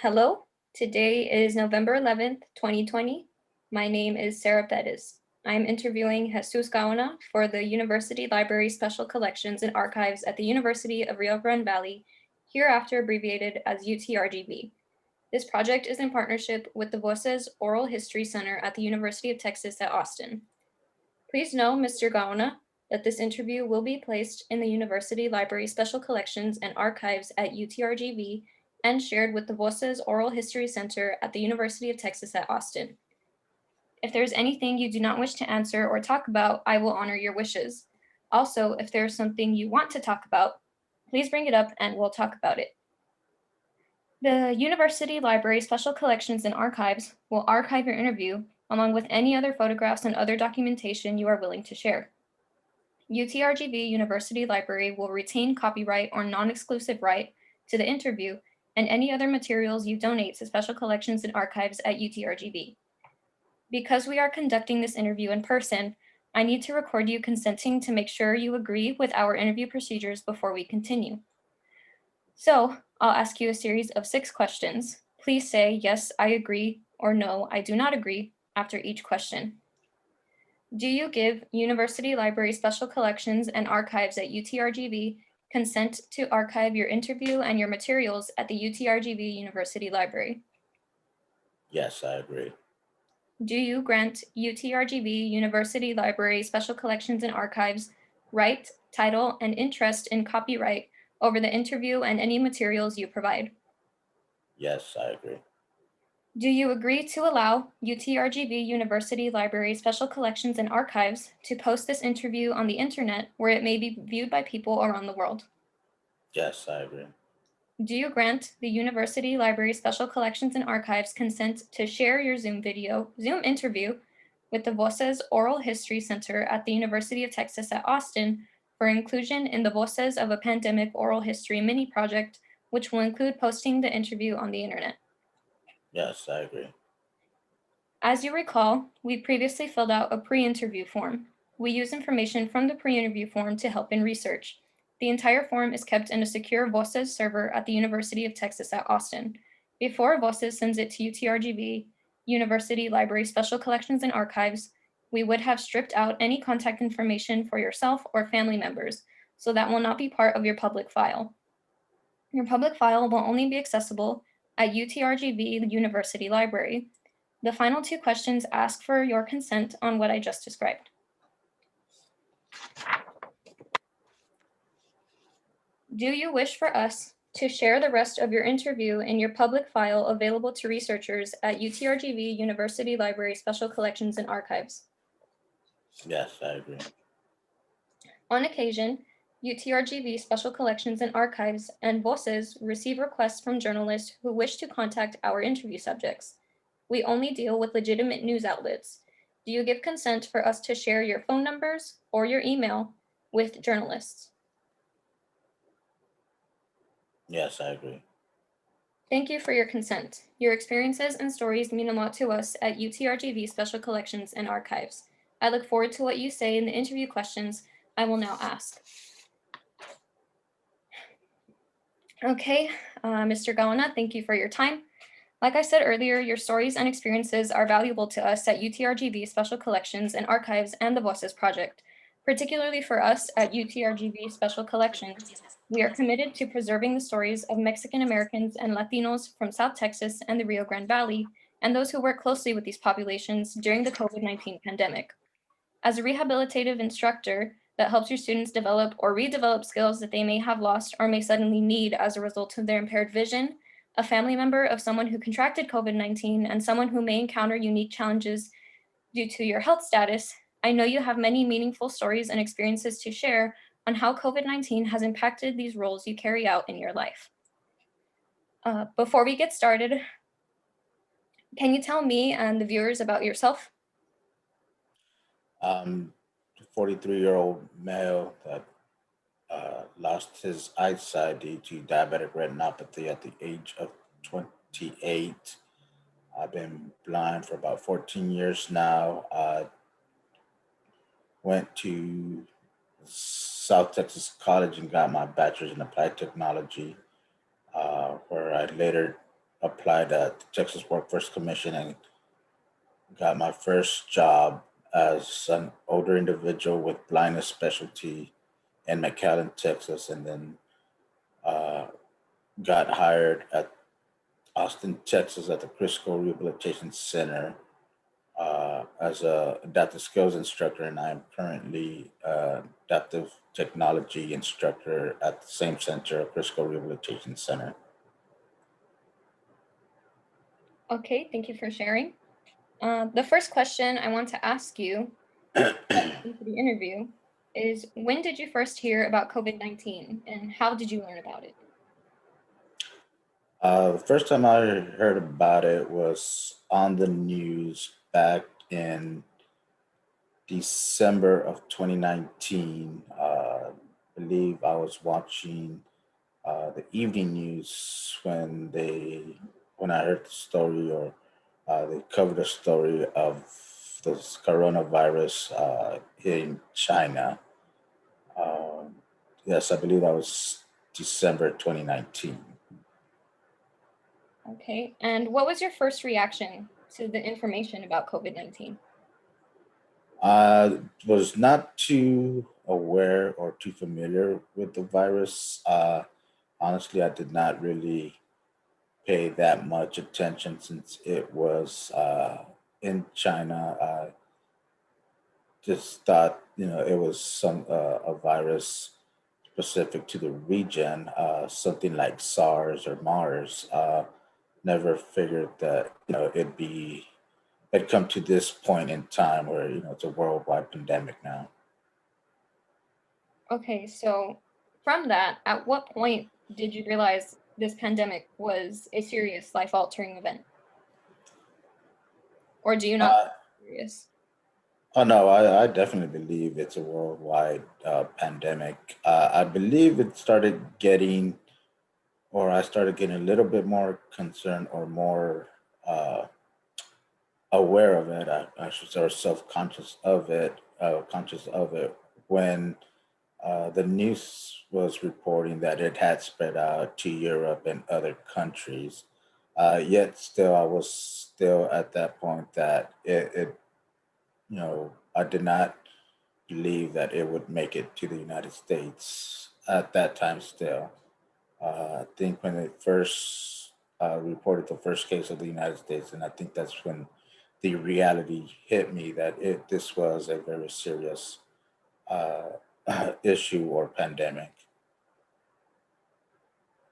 Hello, today is November 11th, 2020. My name is Sarah Bettis. I'm interviewing Jesus Gaona for the University Library Special Collections and Archives at the University of Rio Grande Valley, hereafter abbreviated as UTRGV. This project is in partnership with the Voces Oral History Center at the University of Texas at Austin. Please know, Mr. Gaona, that this interview will be placed in the University Library Special Collections and Archives at UTRGV and shared with the Voces Oral History Center at the University of Texas at Austin. If there is anything you do not wish to answer or talk about, I will honor your wishes. Also, if there is something you want to talk about, please bring it up and we'll talk about it. The University Library Special Collections and Archives will archive your interview along with any other photographs and other documentation you are willing to share. UTRGV University Library will retain copyright or non-exclusive right to the interview and any other materials you donate to Special Collections and Archives at UTRGV. Because we are conducting this interview in person, I need to record you consenting to make sure you agree with our interview procedures before we continue. So I'll ask you a series of 6 questions. Please say, yes, I agree, or no, I do not agree after each question. Do you give University Library Special Collections and Archives at UTRGV consent to archive your interview and your materials at the UTRGV University Library? Yes, I agree. Do you grant UTRGV University Library Special Collections and Archives right, title, and interest in copyright over the interview and any materials you provide? Yes, I agree. Do you agree to allow UTRGV University Library Special Collections and Archives to post this interview on the internet where it may be viewed by people around the world? Yes, I agree. Do you grant the University Library Special Collections and Archives consent to share your Zoom interview with the Voces Oral History Center at the University of Texas at Austin for inclusion in the Voces of a Pandemic Oral History mini project, which will include posting the interview on the internet? Yes, I agree. As you recall, we previously filled out a pre-interview form. We use information from the pre-interview form to help in research. The entire form is kept in a secure Voces server at the University of Texas at Austin. Before Voces sends it to UTRGV, University Library Special Collections and Archives, we would have stripped out any contact information for yourself or family members, so that will not be part of your public file. Your public file will only be accessible at UTRGV, the University Library. The final 2 questions ask for your consent on what I just described. Do you wish for us to share the rest of your interview in your public file available to researchers at UTRGV University Library Special Collections and Archives? Yes, I agree. On occasion, UTRGV Special Collections and Archives and Voces receive requests from journalists who wish to contact our interview subjects. We only deal with legitimate news outlets. Do you give consent for us to share your phone numbers or your email with journalists? Yes, I agree. Thank you for your consent. Your experiences and stories mean a lot to us at UTRGV Special Collections and Archives. I look forward to what you say in the interview questions I will now ask. Okay, Mr. Gaona, thank you for your time. Like I said earlier, your stories and experiences are valuable to us at UTRGV Special Collections and Archives and the Voices Project. Particularly for us at UTRGV Special Collections, we are committed to preserving the stories of Mexican Americans and Latinos from South Texas and the Rio Grande Valley, and those who work closely with these populations during the COVID-19 pandemic. As a rehabilitative instructor that helps your students develop or redevelop skills that they may have lost or may suddenly need as a result of their impaired vision, a family member of someone who contracted COVID-19, and someone who may encounter unique challenges due to your health status, I know you have many meaningful stories and experiences to share on how COVID-19 has impacted these roles you carry out in your life. Before we get started, can you tell me and the viewers about yourself? 43-year-old male that lost his eyesight due to diabetic retinopathy at the age of 28. I've been blind for about 14 years now. Went to South Texas College and got my bachelor's in applied technology, where I later applied at the Texas Workforce Commission and got my first job as an older individual with blindness specialty in McAllen, Texas, and then uh, got hired at Austin, Texas, at the Criss Cole Rehabilitation Center as a adaptive skills instructor, and I am currently adaptive technology instructor at the same center, Criss Cole Rehabilitation Center. Okay, thank you for sharing. The first question I want to ask you into the interview is, when did you first hear about COVID-19 and how did you learn about it? The first time I heard about it was on the news back in December of 2019. I believe I was watching the evening news when I heard the story, or they covered a story of this coronavirus in China. Um, yes, I believe that was December 2019. Okay, and what was your first reaction to the information about COVID-19? I was not too aware or too familiar with the virus. Honestly, I did not really pay that much attention since it was in China. I just thought, it was a virus specific to the region, something like SARS or MARS. Never figured that it'd come to this point in time where it's a worldwide pandemic now. Okay, so from that, at what point did you realize this pandemic was a serious life-altering event? Or do you not Uh, think it's serious? oh no, I definitely believe it's a worldwide pandemic. I believe it started getting, or I started getting a little bit more concerned or more uh, aware of it. I should say, or conscious of it when the news was reporting that it had spread out to Europe and other countries. Yet still, I was still at that point that I did not believe that it would make it to the United States at that time still. I think when it first reported the first case of the United States, and I think that's when the reality hit me that this was a very serious uh, issue or pandemic.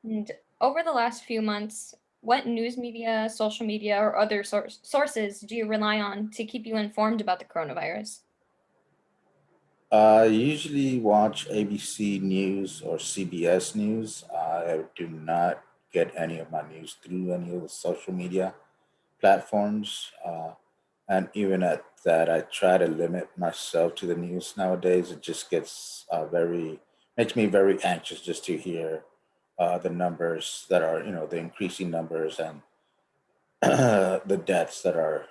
And over the last few months, what news media, social media, or other sources do you rely on to keep you informed about the coronavirus? I usually watch ABC News or CBS News. I do not get any of my news through any of the social media platforms. And even at that, I try to limit myself to the news nowadays. It just gets makes me very anxious just to hear the numbers that are, the increasing numbers and the deaths that are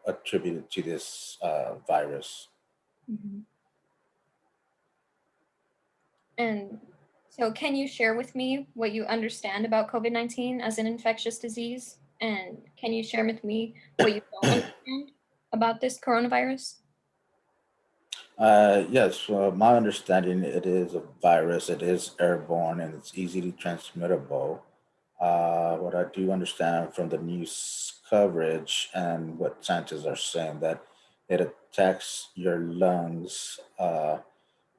attributed to this virus. Mhm. And so, can you share with me what you understand about COVID-19 as an infectious disease? And can you share with me what you don't understand about this coronavirus? Yes, my understanding, it is a virus. It is airborne and it's easily transmittable. What I do understand from the news coverage and what scientists are saying, that it attacks your lungs.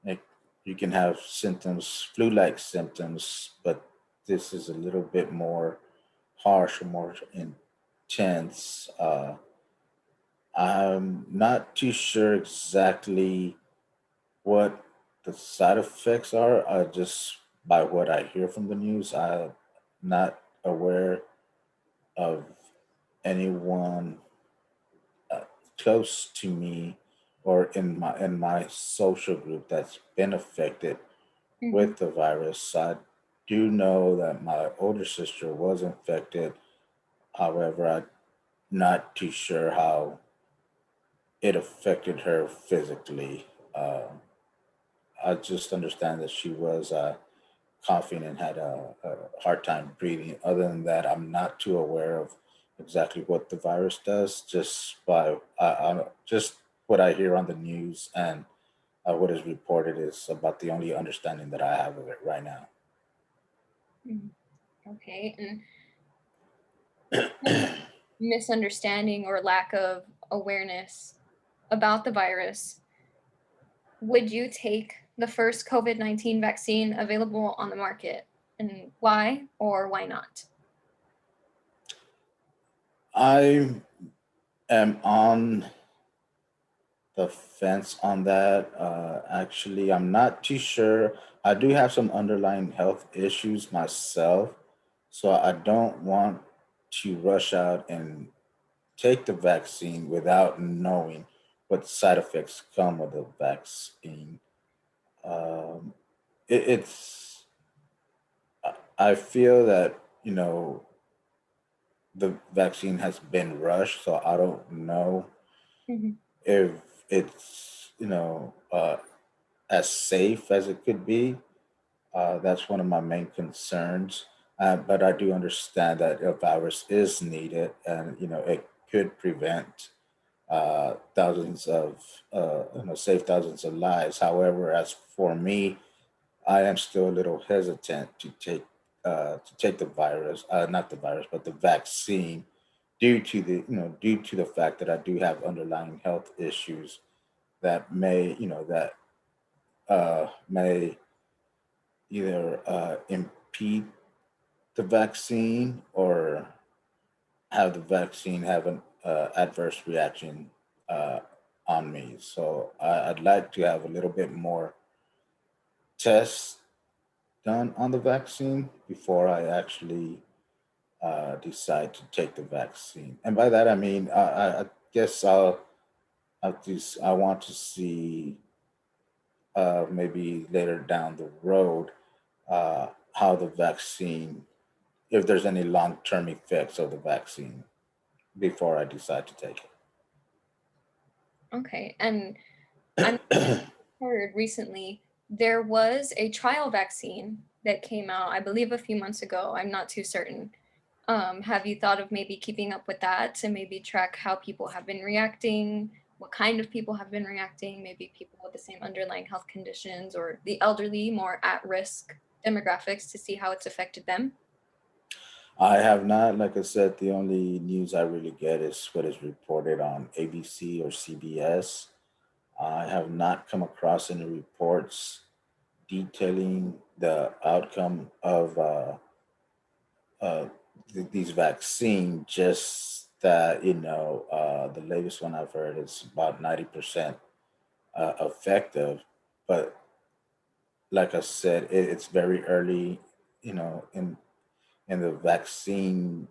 It, you can have symptoms, flu-like symptoms, but this is a little bit more harsh or more intense. I'm not too sure exactly what the side effects are. Just by what I hear from the news, I'm not aware of anyone uh, close to me or in my social group that's been affected Mhm. with the virus. I do know that my older sister was infected. However, I'm not too sure how it affected her physically. I just understand that she was coughing and had a hard time breathing. Other than that, I'm not too aware of exactly what the virus does. Just what I hear on the news and what is reported is about the only understanding that I have of it right now. Mhm. Okay. And because of misunderstanding or lack of awareness about the virus, would you take the first COVID-19 vaccine available on the market? And why or why not? I am on the fence on that. Actually, I'm not too sure. I do have some underlying health issues myself, so I don't want to rush out and take the vaccine without knowing what side effects come with the vaccine. Um, it's I feel that the vaccine has been rushed, so I don't know Mhm. if it's as safe as it could be. That's one of my main concerns. But I do understand that a virus is needed, and it could prevent thousands of save thousands of lives. However, as for me, I am still a little hesitant to take the virus, not the virus, but the vaccine, due to the fact that I do have underlying health issues that may either impede the vaccine or have the vaccine have an adverse reaction uh, on me. So I'd like to have a little bit more tests done on the vaccine before I actually decide to take the vaccine. And by that I mean I guess I want to see maybe later down the road how the vaccine, if there's any long-term effects of the vaccine before I decide to take Okay. And I'm it. heard recently there was a trial vaccine that came out, I believe a few months ago. I'm not too certain. Have you thought of maybe keeping up with that to maybe track how people have been reacting, what kind of people have been reacting, maybe people with the same underlying health conditions or the elderly, more at risk demographics to see how it's affected them? I have not, like I said, the only news I really get is what is reported on ABC or CBS. I have not come across any reports detailing the outcome of uh, these vaccines. Just that the latest one I've heard is about 90% effective, but like I said, it's very early, in the vaccine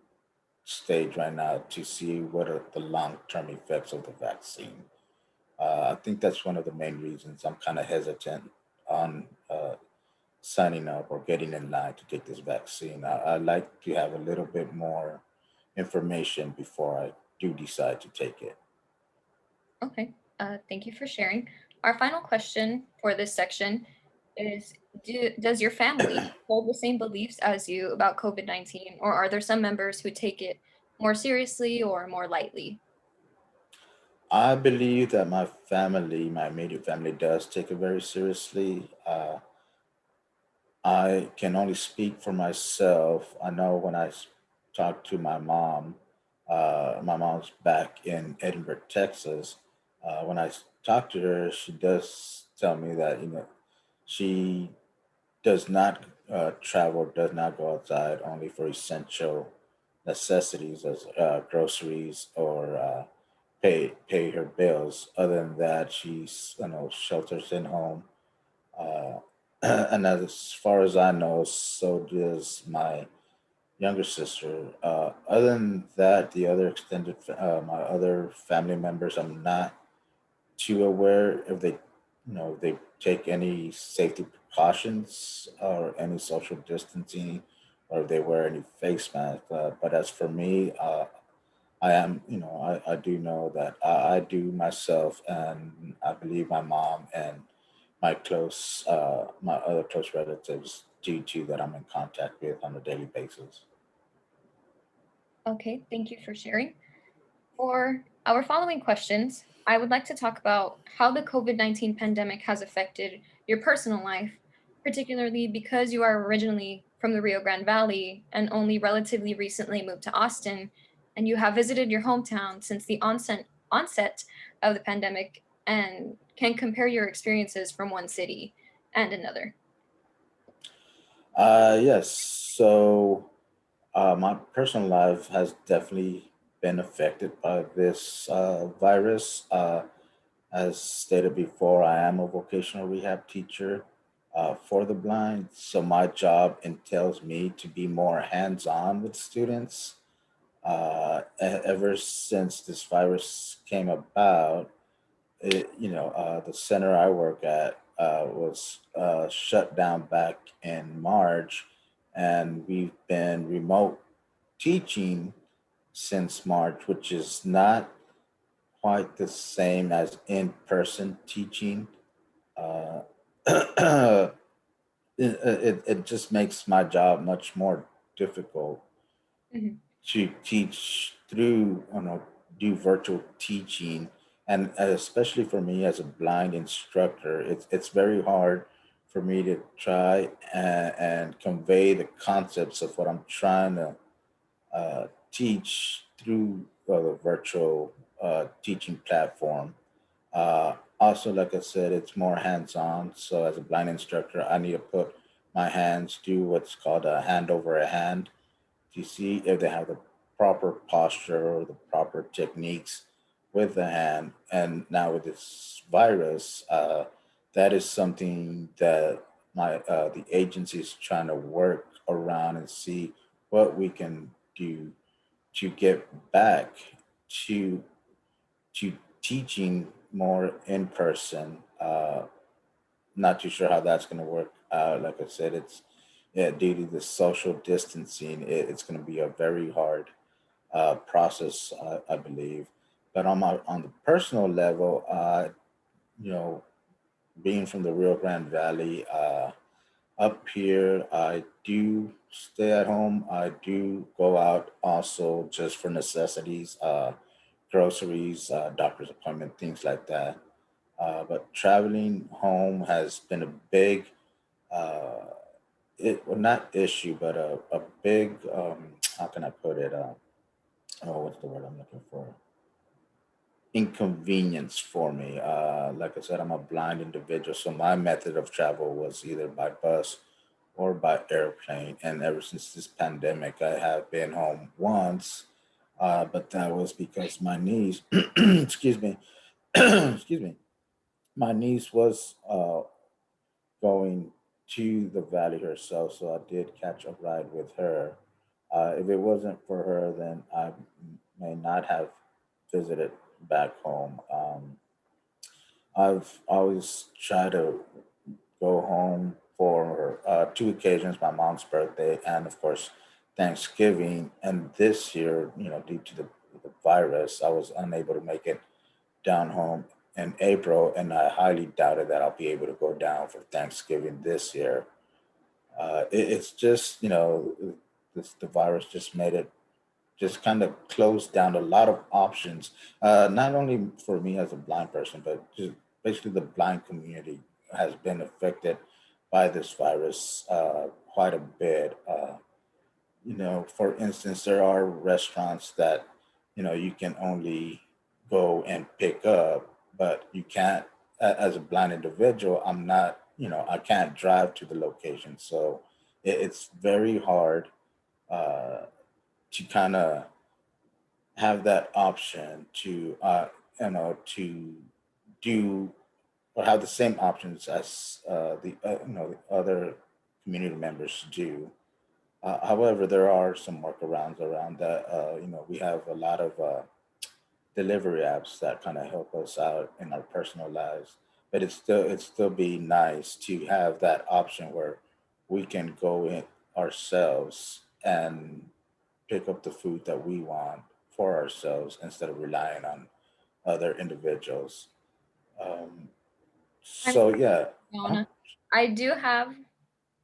stage right now to see what are the long-term effects of the vaccine. I think that's one of the main reasons I'm kind of hesitant on signing up or getting in line to take this vaccine. I like to have a little bit more information before I do decide to take it. Okay, thank you for sharing. Our final question for this section is, does your family hold the same beliefs as you about COVID-19, or are there some members who take it more seriously or more lightly? I believe that my immediate family, does take it very seriously. I can only speak for myself. I know when talk to my mom's back in Edinburgh, Texas. When talk to her, she does tell me that she does not travel, does not go outside, only for essential necessities as groceries or pay her bills. Other than that, she's shelters in home, uh, and as far as I know, so does my younger sister. Other than that, the other my other family members, I'm not too aware if they take any safety precautions or any social distancing, or if they wear any face masks. But as for me, I am, I do know that I do myself, and I believe my mom and my other close relatives due to that I'm in contact with on a daily basis. Okay, thank you for sharing. For our following questions, I would like to talk about how the COVID-19 pandemic has affected your personal life, particularly because you are originally from the Rio Grande Valley and only relatively recently moved to Austin, and you have visited your hometown since the onset of the pandemic and can compare your experiences from one city and another. Yes. So my personal life has definitely been affected by this virus. As stated before, I am a vocational rehab teacher for the blind. So my job entails me to be more hands on with students. Ever since this virus came about, the center I work at was shut down back in March, and we've been remote teaching since March, which is not quite the same as in person teaching. Uh, it just makes my job much more difficult Mhm. to teach through, do virtual teaching, and especially for me as a blind instructor, it's very hard for me to try and convey the concepts of what I'm trying to teach through the virtual teaching platform. Also, like I said, it's more hands-on. So as a blind instructor, I need to put my hands, do what's called a hand over a hand, to see if they have the proper posture or the proper techniques with the hand. And now with this virus, that is something that the agency is trying to work around and see what we can do to get back to to teaching more in person. Not too sure how that's going to work. Like I said, it's, yeah, due to the social distancing, it's going to be a very hard process, I believe. But on the personal level, you know, being from the Rio Grande Valley, up here, I do stay at home. I do go out also just for necessities, groceries, doctor's appointment, things like that. But traveling home has been a big, uh, well, not issue, but a big, how can I put it? Oh, what's the word I'm looking for? Inconvenience for me. Like I said, I'm a blind individual, so my method of travel was either by bus or by airplane. And ever since this pandemic, I have been home once, but that was because my niece, excuse me, excuse me, my niece was going to the valley herself, so I did catch a ride with her. If it wasn't for her, then I may not have visited back home. I've always tried to go home for two occasions: my mom's birthday and, of course, Thanksgiving. And this year, due to the virus, I was unable to make it down home in April, and I highly doubted that I'll be able to go down for Thanksgiving this year. It's just, the virus just made it, just kind of closed down a lot of options, not only for me as a blind person, but just basically the blind community has been affected by this virus quite a bit. For instance, there are restaurants that, you can only go and pick up, but you can't, as a blind individual, I'm not, I can't drive to the location. So it's very hard uh, to kind of have that option to to do or have the same options as the other community members do. However, there are some workarounds around that. We have a lot of delivery apps that kind of help us out in our personal lives, but it's still be nice to have that option where we can go in ourselves and pick up the food that we want for ourselves instead of relying on other individuals. Um, I'm so yeah, uh Gaona. I do have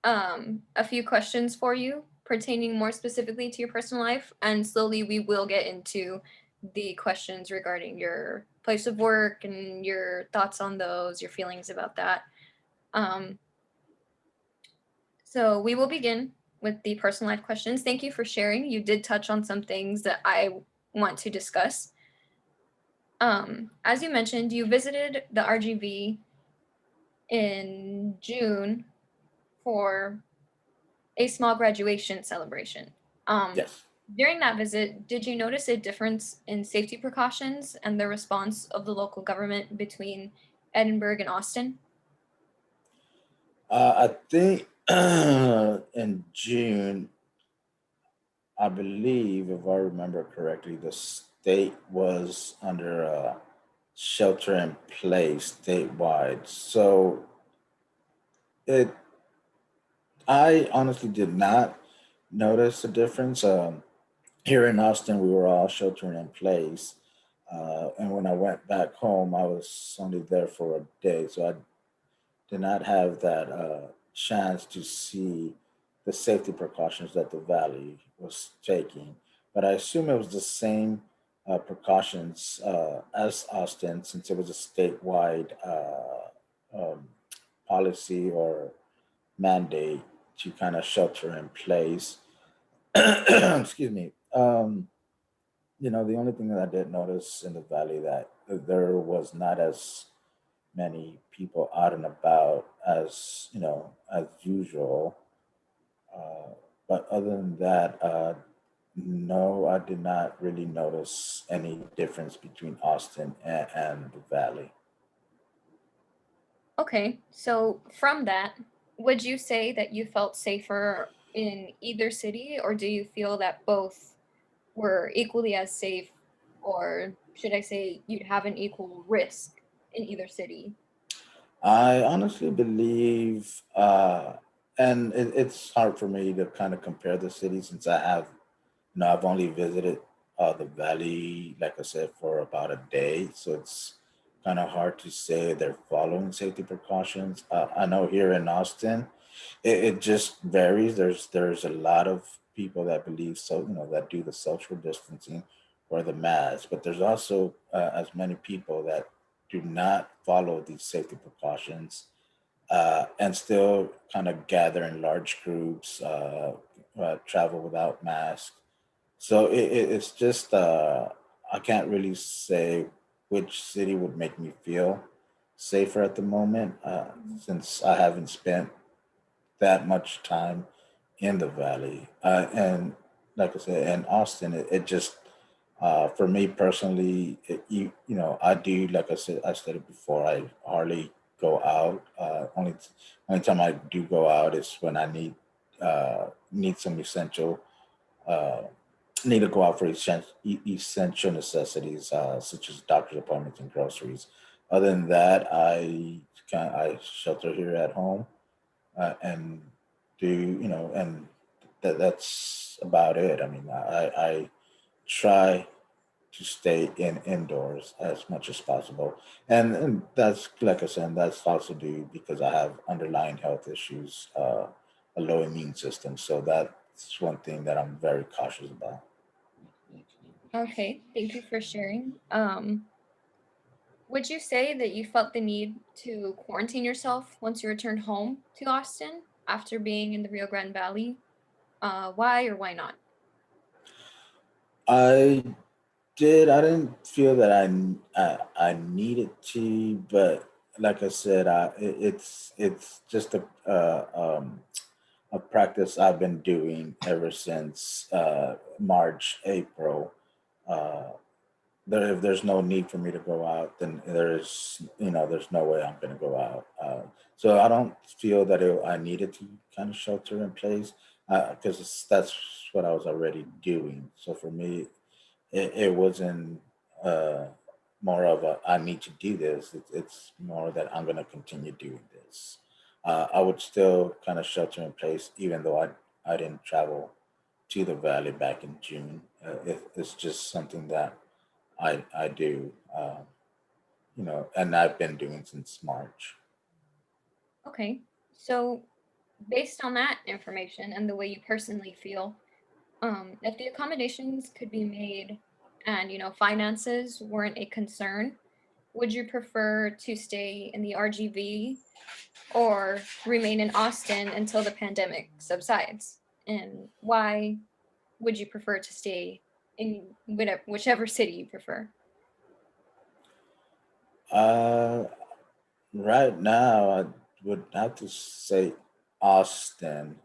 a few questions for you pertaining more specifically to your personal life, and slowly we will get into the questions regarding your place of work and your thoughts on those, your feelings about that. Um, so we will begin with the personal life questions. Thank you for sharing. You did touch on some things that I want to discuss. As you mentioned, you visited the RGV in June for a small graduation celebration. Um, Yes. During that visit, did you notice a difference in safety precautions and the response of the local government between Edinburgh and Austin? I think in June, I believe, if I remember correctly, the state was under a shelter in place statewide. So it, I honestly did not notice a difference. Here in Austin, we were all sheltering in place. And when I went back home, I was only there for a day. So I did not have that chance to see the safety precautions that the valley was taking. But I assume it was the same precautions as Austin, since it was a statewide policy or mandate to kind of shelter in place. Excuse me. The only thing that I did notice in the valley that there was not as many people out and about as as usual. Uh, but other than that, no, I did not really notice any difference between Austin and the Valley. Okay, so from that, would you say that you felt safer in either city, or do you feel that both were equally as safe, or should I say you'd have an equal risk in either city? I honestly believe, and it's hard for me to kind of compare the cities since I've only visited the valley, like I said, for about a day. So it's kind of hard to say they're following safety precautions. I know here in Austin, it just varies. There's a lot of people that believe so, that do the social distancing or the mask, but there's also as many people that do not follow these safety precautions and still kind of gather in large groups, travel without masks. So it's just I can't really say which city would make me feel safer at the moment, since I haven't spent that much time in the valley. And like I said, in Austin, it just for me personally, I do, like I said it before, I hardly go out. Only time I do go out is when I need some essential uh, need to go out for essential necessities, such as doctor's appointments and groceries. Other than that, I shelter here at home, and and that's about it. I mean, I try to stay indoors as much as possible, and that's, like I said, that's also due because I have underlying health issues, a low immune system. So that's one thing that I'm very cautious about. Okay, thank you for sharing. Would you say that you felt the need to quarantine yourself once you returned home to Austin after being in the Rio Grande Valley? Why or why not? I did. I didn't feel that I needed to, but like I said, it's just a practice I've been doing ever since March, April. Uh, if there's no need for me to go out, then there's no way I'm going to go out. So I don't feel that I needed to kind of shelter in place because that's what I was already doing. So for me, it wasn't uh, more of a I need to do this. It's more that I'm going to continue doing this. I would still kind of shelter in place, even though I didn't travel to the valley back in June. It's just something that I do, and I've been doing since March. Okay, so based on that information and the way you personally feel, if the accommodations could be made and finances weren't a concern, would you prefer to stay in the RGV or remain in Austin until the pandemic subsides? And why would you prefer to stay in whichever city you prefer? Uh, right now, I would have to say Austin.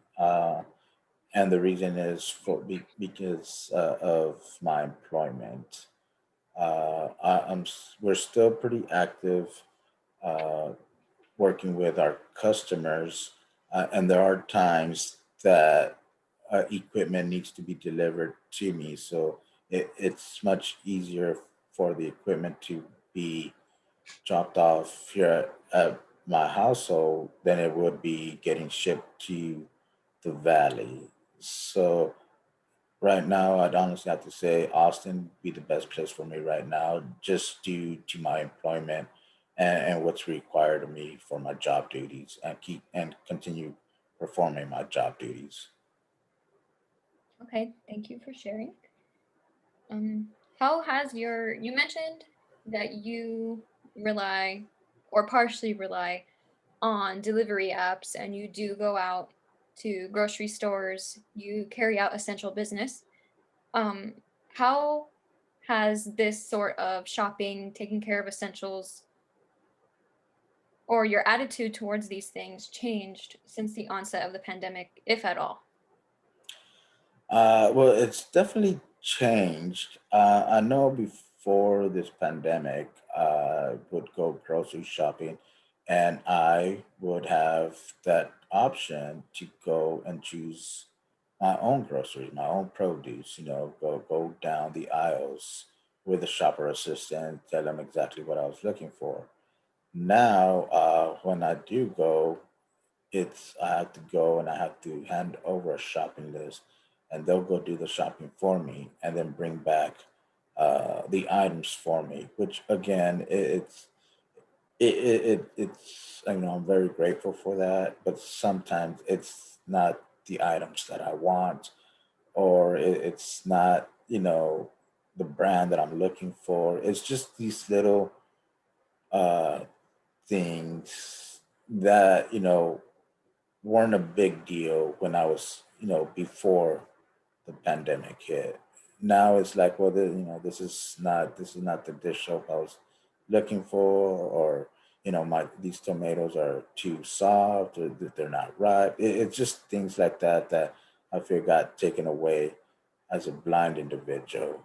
And the reason is because of my employment. We're still pretty active uh, working with our customers, and there are times that equipment needs to be delivered to me. So it's much easier for the equipment to be dropped off here at my household than it would be getting shipped to the valley. So right now, I'd honestly have to say Austin would be the best place for me right now, just due to my employment and what's required of me for my job duties and keep and continue performing my job duties. Okay, thank you for sharing. Um, how has you mentioned that you rely or partially rely on delivery apps and you do go out to grocery stores, you carry out essential business. Um, how has this sort of shopping, taking care of essentials, or your attitude towards these things changed since the onset of the pandemic, if at all? Well, it's definitely changed. I know before this pandemic, I would go grocery shopping and I would have that option to go and choose my own groceries, my own produce, go down the aisles with a shopper assistant, tell them exactly what I was looking for. Now, when I do go, it's I have to go and I have to hand over a shopping list, and they'll go do the shopping for me, and then bring back the items for me. Which again, it's I'm very grateful for that, but sometimes it's not the items that I want, or it's not the brand that I'm looking for. It's just these little uh, things that weren't a big deal when I was, before the pandemic hit. Now it's like, well, this is not the dish soap I was looking for, or my these tomatoes are too soft, or that they're not ripe. It's just things like that that I feel got taken away as a blind individual.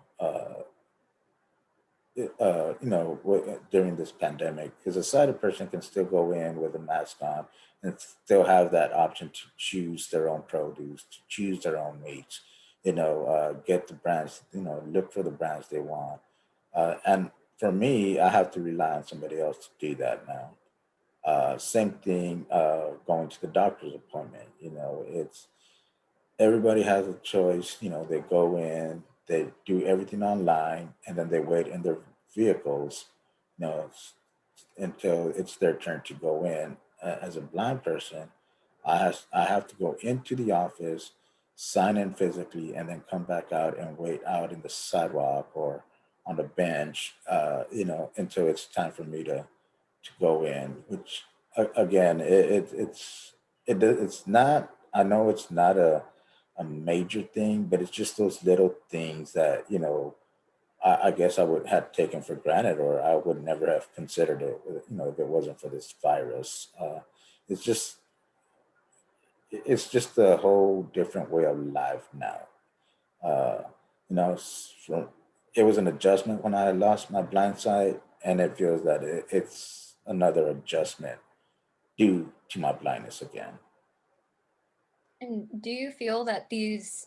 During this pandemic, because a sighted person can still go in with a mask on and still have that option to choose their own produce, to choose their own meats, get the brands, look for the brands they want. And for me, I have to rely on somebody else to do that now. Same thing going to the doctor's appointment. It's everybody has a choice. They go in, they do everything online, and then they wait in their vehicles, until it's their turn to go in. As a blind person, I have to go into the office, sign in physically, and then come back out and wait out in the sidewalk or on the bench, until it's time for me to go in. Which again, it's not. I know it's not a major thing, but it's just those little things that I guess I would have taken for granted, or I would never have considered it. If it wasn't for this virus. It's just it's just a whole different way of life now. Uh, it was an adjustment when I lost my blind sight, and it feels that it's another adjustment due to my blindness again. And do you feel that these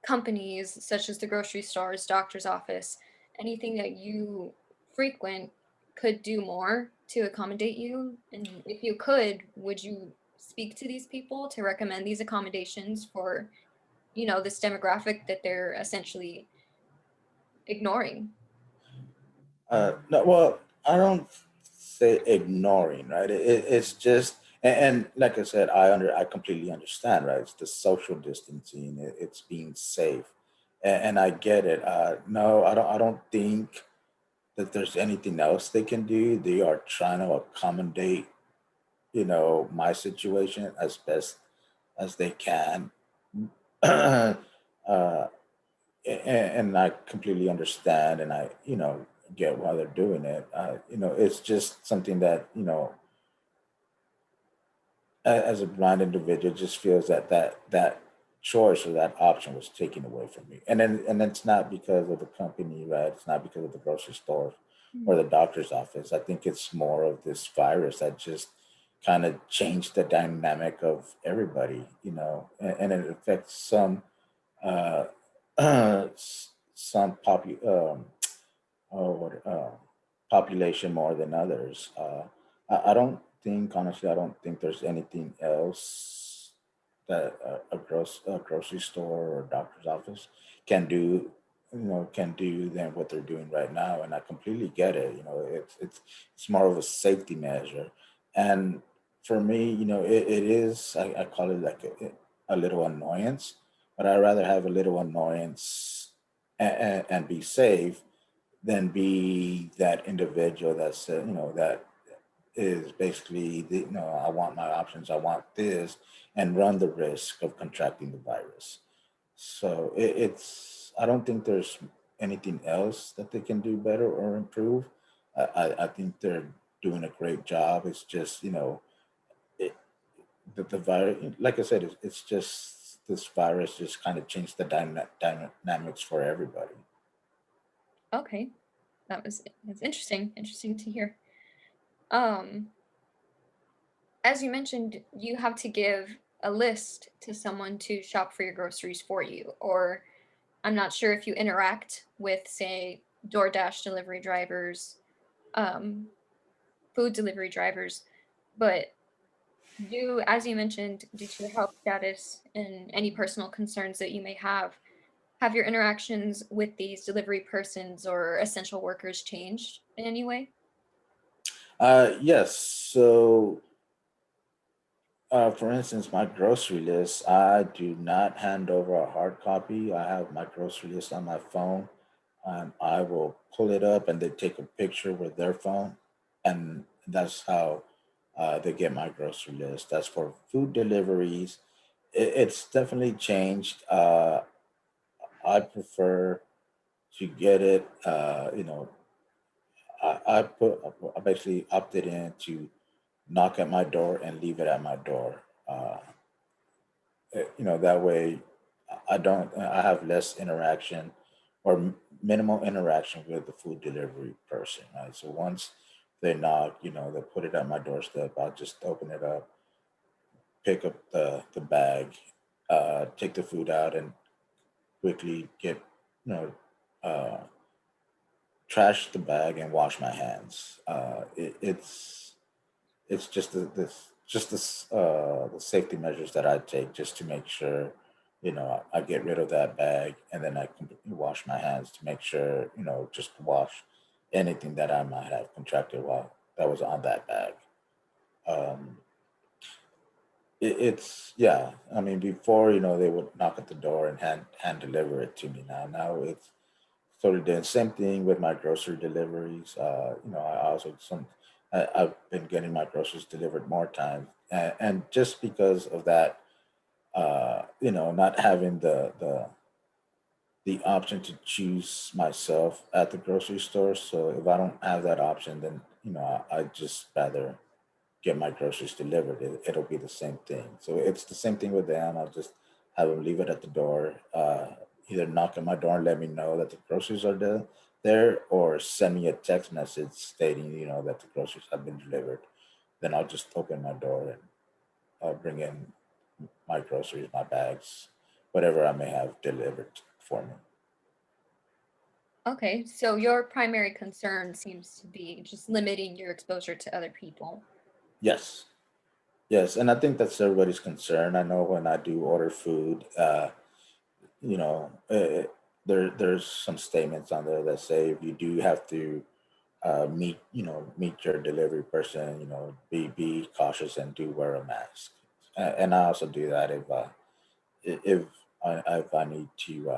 companies, such as the grocery stores, doctor's office, anything that you frequent, could do more to accommodate you? And if you could, would you speak to these people to recommend these accommodations for, this demographic that they're essentially ignoring? No, well, I don't say ignoring, right? It's just And like I said, I completely understand, right? It's the social distancing, it's being safe, and I get it. No, I don't think that there's anything else they can do. They are trying to accommodate, my situation as best as they can. uh, and I completely understand, and I, get why they're doing it. It's just something that, as a blind individual, just feels that that choice or that option was taken away from me. And it's not because of the company, right? It's not because of the grocery store or Mm. the doctor's office. I think it's more of this virus that just kind of changed the dynamic of everybody, and it affects some uh, some what population more than others. I don't think, honestly, I don't think there's anything else that a grocery store or doctor's office can do, can do than what they're doing right now. And I completely get it. It's more of a safety measure. And for me, it is, I call it like a little annoyance, but I'd rather have a little annoyance and be safe than be that individual that's that is basically I want my options, I want this, and run the risk of contracting the virus. So I don't think there's anything else that they can do better or improve. I think they're doing a great job. It's just it, the virus, like I said, it's just this virus just kind of changed the dynamics for everybody. Okay, that's interesting. Interesting to hear. Um, as you mentioned, you have to give a list to someone to shop for your groceries for you, or I'm not sure if you interact with, say, DoorDash delivery drivers, um, food delivery drivers, but as you mentioned, due to your health status and any personal concerns that you may have your interactions with these delivery persons or essential workers changed in any way? Yes. So, for instance, my grocery list, I do not hand over a hard copy. I have my grocery list on my phone. I will pull it up and they take a picture with their phone. And that's how they get my grocery list. That's for food deliveries. It's definitely changed. I prefer to get it, I basically opted in to knock at my door and leave it at my door. That way I don't, I have less interaction or minimal interaction with the food delivery person. Right. So once they knock, they put it at my doorstep. I'll just open it up, pick up the bag, take the food out, and quickly get, you know, uh, trash the bag and wash my hands. It's just the safety measures that I take just to make sure, I get rid of that bag and then I completely wash my hands to make sure, just to wash anything that I might have contracted while that was on that bag. Um, it's yeah. I mean, before they would knock at the door and hand deliver it to me. Now it's totally different. Same thing with my grocery deliveries. I also I've been getting my groceries delivered more times, and just because of that, not having the option to choose myself at the grocery store. So if I don't have that option, then I just rather get my groceries delivered. It'll be the same thing. So it's the same thing with them. I'll just have them leave it at the door. Either knock on my door and let me know that the groceries are there, or send me a text message stating, that the groceries have been delivered. Then I'll just open my door and I'll bring in my groceries, my bags, whatever I may have delivered for me. Okay, so your primary concern seems to be just limiting your exposure to other people. Yes. Yes. And I think that's everybody's concern. I know when I do order food, you know, there's some statements on there that say if you do have to meet your delivery person. Be cautious and do wear a mask. And I also do that if I need to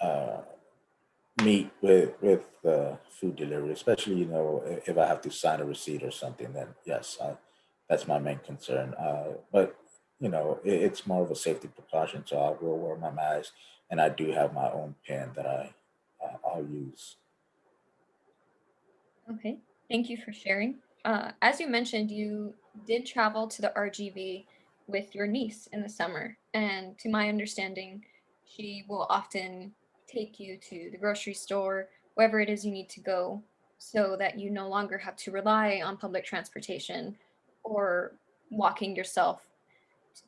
uh, meet with food delivery, especially if I have to sign a receipt or something. Then yes, that's my main concern. But it's more of a safety precaution, so I will wear my mask, and I do have my own pen that I'll use. Okay, thank you for sharing. As you mentioned, you did travel to the RGV with your niece in the summer, and to my understanding, she will often take you to the grocery store, wherever it is you need to go, so that you no longer have to rely on public transportation or walking yourself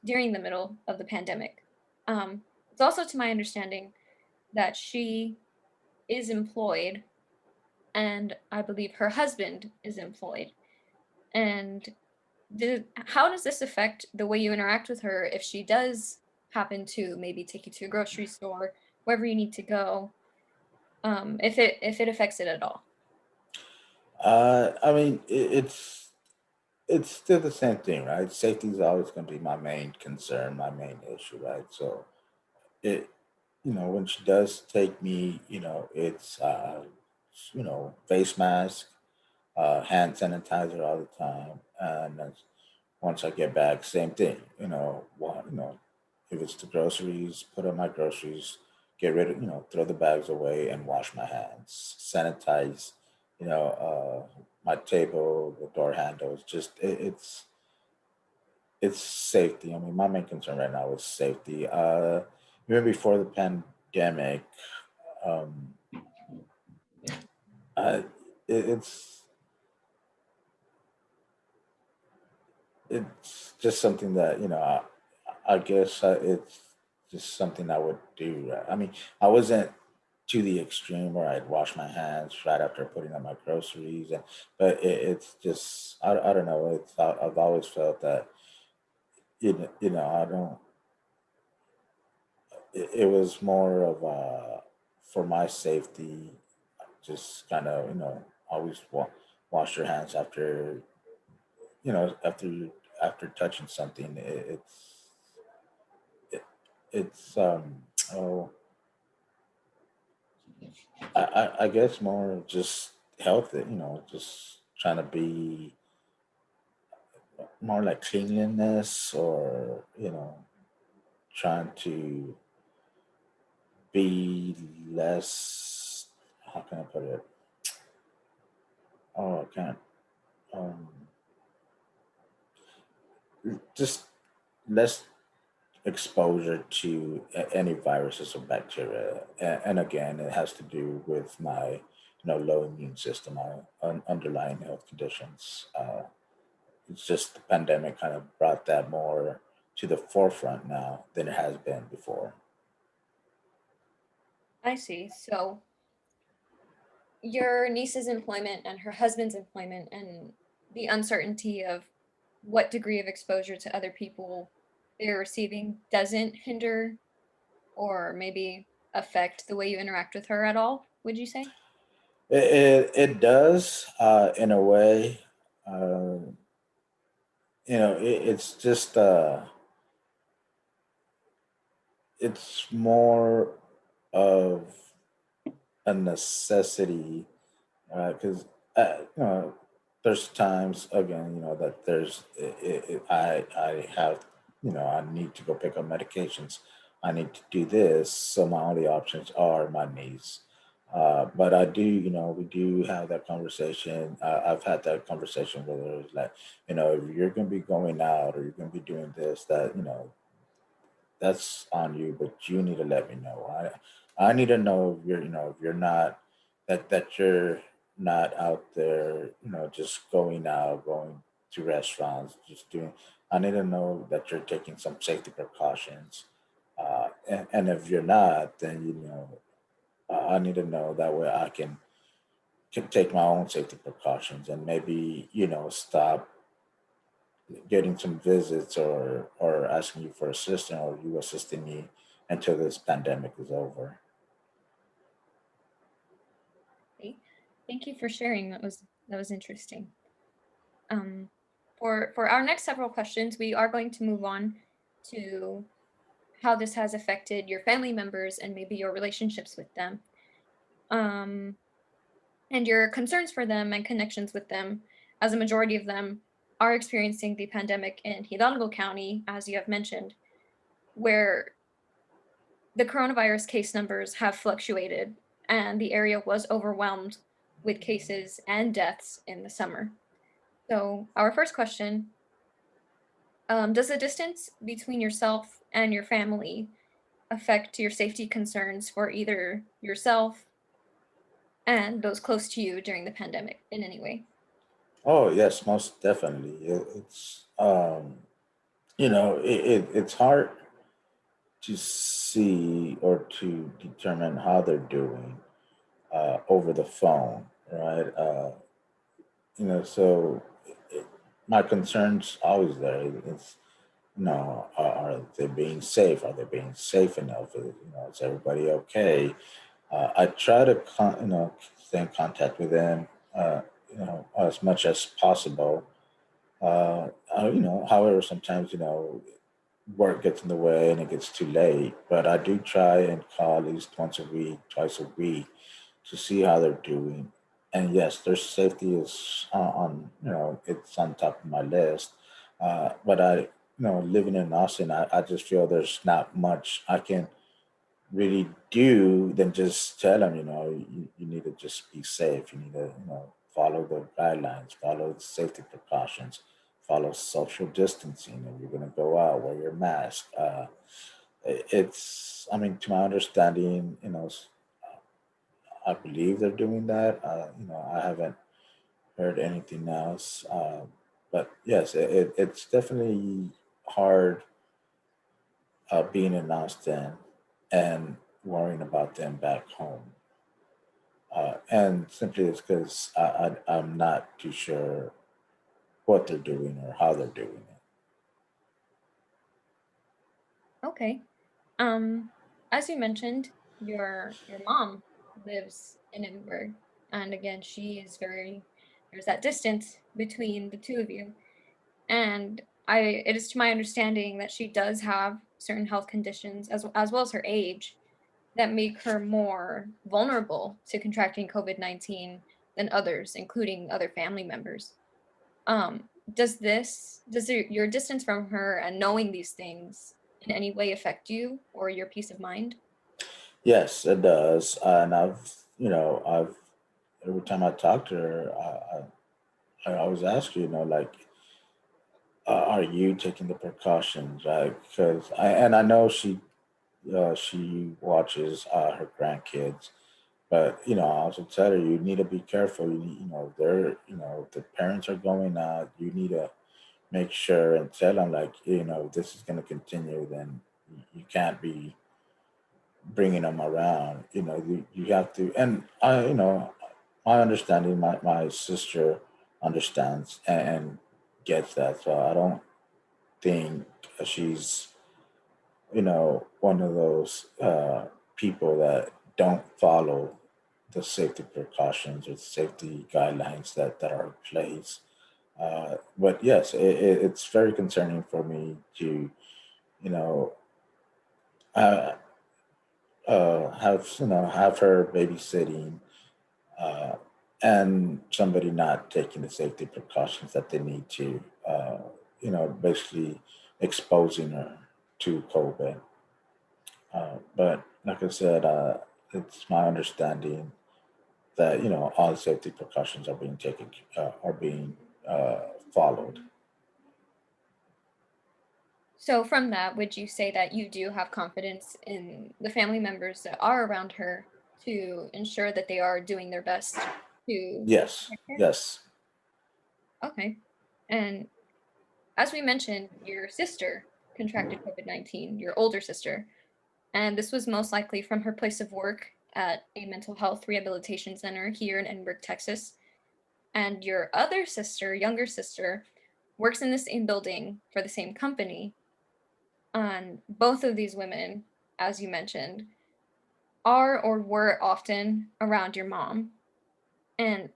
during the middle of the pandemic. It's also to my understanding that she is employed, and I believe her husband is employed. And how does this affect the way you interact with her if she does happen to maybe take you to a grocery store, wherever you need to go, if it affects it at all? I mean, it's still the same thing, right? Safety is always going to be my main concern, my main issue, right? So it when she does take me, it's face mask, hand sanitizer all the time, and once I get back, same thing. If it's the groceries, put on my groceries, get rid of, throw the bags away and wash my hands, sanitize, my table, the door handles. Just it's safety. I mean, my main concern right now is safety. Even before the pandemic, um, I, it's it's just something that I guess it's just something I would do. Right? I mean, I wasn't to the extreme where I'd wash my hands right after putting on my groceries, but it's just I don't know. I've always felt that I don't. It was more of for my safety, just kind of always wash your hands after you know after you after touching something. It, it's oh I guess more just healthy, just trying to be more like cleanliness, or trying to be less, how can I put it, oh I can't, um just less exposure to any viruses or bacteria. And again, it has to do with my low immune system, my underlying health conditions. It's just the pandemic kind of brought that more to the forefront now than it has been before. I see. So your niece's employment and her husband's employment and the uncertainty of what degree of exposure to other people they're receiving doesn't hinder or maybe affect the way you interact with her at all, would you say? It does, in a way. uh, it's just it's more of a necessity, because there's times again, that I have, I need to go pick up medications. I need to do this, so my only options are my knees. But I do, we do have that conversation. I've had that conversation with her, like, if you're going to be going out or you're going to be doing this, that that's on you, but you need to let me know. I need to know if if you're not, that you're not out there, just going out, going to restaurants, just doing. I need to know that you're taking some safety precautions. And if you're not, then I need to know, that way I can take my own safety precautions, and maybe stop getting some visits, or asking you for assistance, or you assisting me until this pandemic is over. Okay. Thank you for sharing. That was interesting. Um, for our next several questions, we are going to move on to how this has affected your family members and maybe your relationships with them. Um, and your concerns for them and connections with them, as a majority of them are experiencing the pandemic in Hidalgo County, as you have mentioned, where the coronavirus case numbers have fluctuated and the area was overwhelmed with cases and deaths in the summer. So, our first question, does the distance between yourself and your family affect your safety concerns for either yourself and those close to you during the pandemic in any way? Oh yes, most definitely. It's it's hard to see or to determine how they're doing over the phone, right? So it, my concern's always there. It's are they being safe? Are they being safe enough? Is everybody okay? I try to stay in contact with them, as much as possible. However, sometimes work gets in the way and it gets too late. But I do try and call at least once a week, twice a week to see how they're doing. And yes, their safety is it's on top of my list. But living in Austin, I just feel there's not much I can really do than just tell them, you need to just be safe. You need to, follow the guidelines, follow the safety precautions, follow social distancing. If you're going to go out, wear your mask. I mean, to my understanding, I believe they're doing that. I haven't heard anything else. But yes, it's definitely hard being in Austin and worrying about them back home. And simply it's because I'm not too sure what they're doing or how they're doing it. Okay. Um, as you mentioned, your mom lives in Edinburgh, and again, she is very there's that distance between the two of you. And it is to my understanding that she does have certain health conditions as well as her age that make her more vulnerable to contracting COVID-19 than others, including other family members. Does your distance from her and knowing these things in any way affect you or your peace of mind? Yes, it does. And I've every time I talk to her, I always ask her, like, are you taking the precautions, right? Because I know she watches her grandkids, but I also tell her you need to be careful. They're the parents are going out. You need to make sure and tell them, like, this is going to continue. Then you can't be bringing them around. You have to, and my understanding, my sister understands and gets that. So I don't think she's one of those people that don't follow the safety precautions or safety guidelines that are in place. But yes, it's very concerning for me to, you know, uh, have her babysitting uh, and somebody not taking the safety precautions that they need to, basically exposing her to COVID. But like I said, it's my understanding that all safety precautions are being followed. So from that, would you say that you do have confidence in the family members that are around her to ensure that they are doing their best to Yes, protect her? yes, Okay. And as we mentioned, your sister contracted COVID-19, your older sister, and this was most likely from her place of work at a mental health rehabilitation center here in Edinburgh, Texas. And your other sister, younger sister, works in the same building for the same company. And both of these women, as you mentioned, are or were often around your mom. And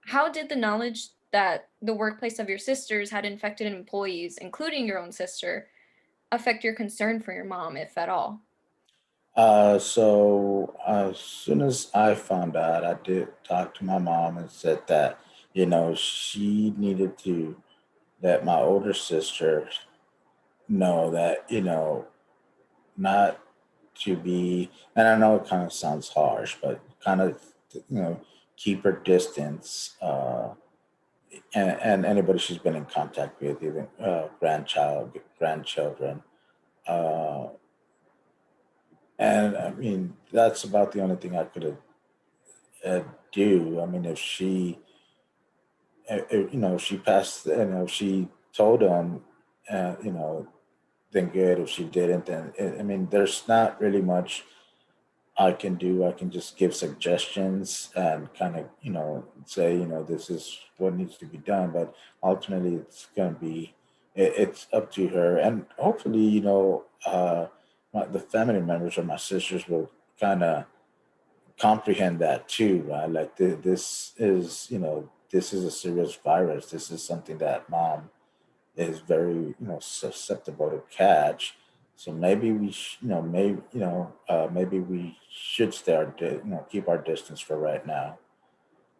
how did the knowledge that the workplace of your sisters had infected employees, including your own sister, affect your concern for your mom, if at all? So as soon as I found out, I did talk to my mom and said that, she needed to let my older sister know that, not to be, and I know it kind of sounds harsh, but kind of, keep her distance. And anybody she's been in contact with, even grandchildren. Uh, and I mean, that's about the only thing I could have do. I mean, if she, if she passed, if she told them, then good. If she didn't, then I mean, there's not really much I can do. I can just give suggestions and kind of, say, this is what needs to be done. But ultimately, it's going to be, it's up to her. And hopefully, the family members or my sisters will kind of comprehend that too, right? Like this is a serious virus. This is something that mom is very, susceptible to catch. So maybe maybe we should keep our distance for right now.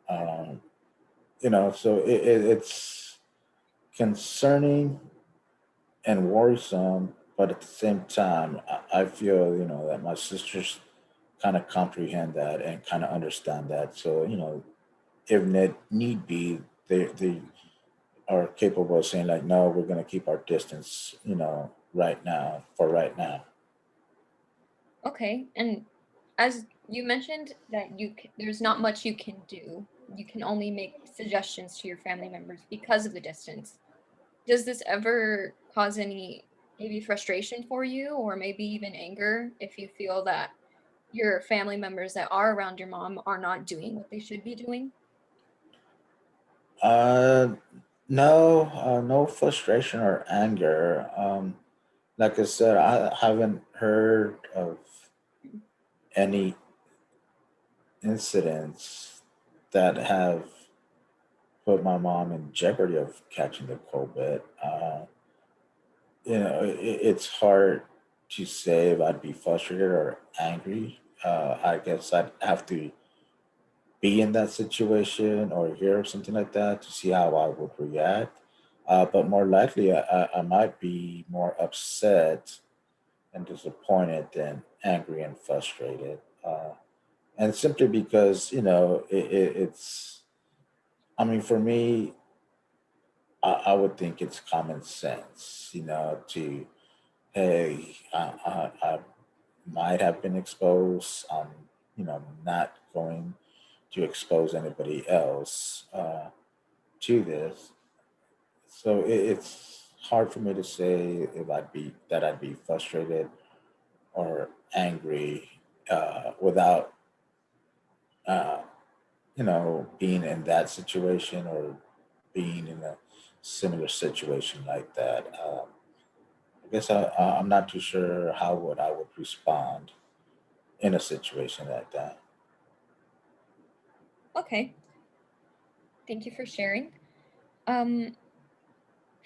Um, so it's concerning and worrisome, but at the same time, I feel, that my sisters kind of comprehend that and kind of understand that. So, if need be, they are capable of saying like, no, we're going to keep our distance, right now for right now. Okay, and as you mentioned that there's not much you can do. You can only make suggestions to your family members because of the distance. Does this ever cause any maybe frustration for you or maybe even anger if you feel that your family members that are around your mom are not doing what they should be doing? Uh, no, no frustration or anger. Like I said, I haven't heard of any incidents that have put my mom in jeopardy of catching the COVID. It's hard to say if I'd be frustrated or angry. I guess I'd have to be in that situation or hear something like that to see how I would react. But more likely, I might be more upset and disappointed than angry and frustrated. And simply because, it's, I mean, for me, I would think it's common sense, to, hey, I might have been exposed. Not going to expose anybody else to this. So it's hard for me to say if I'd be frustrated or angry without uh, being in that situation or being in a similar situation like that. I guess I'm not too sure how would I would respond in a situation like that. Okay, thank you for sharing. Um,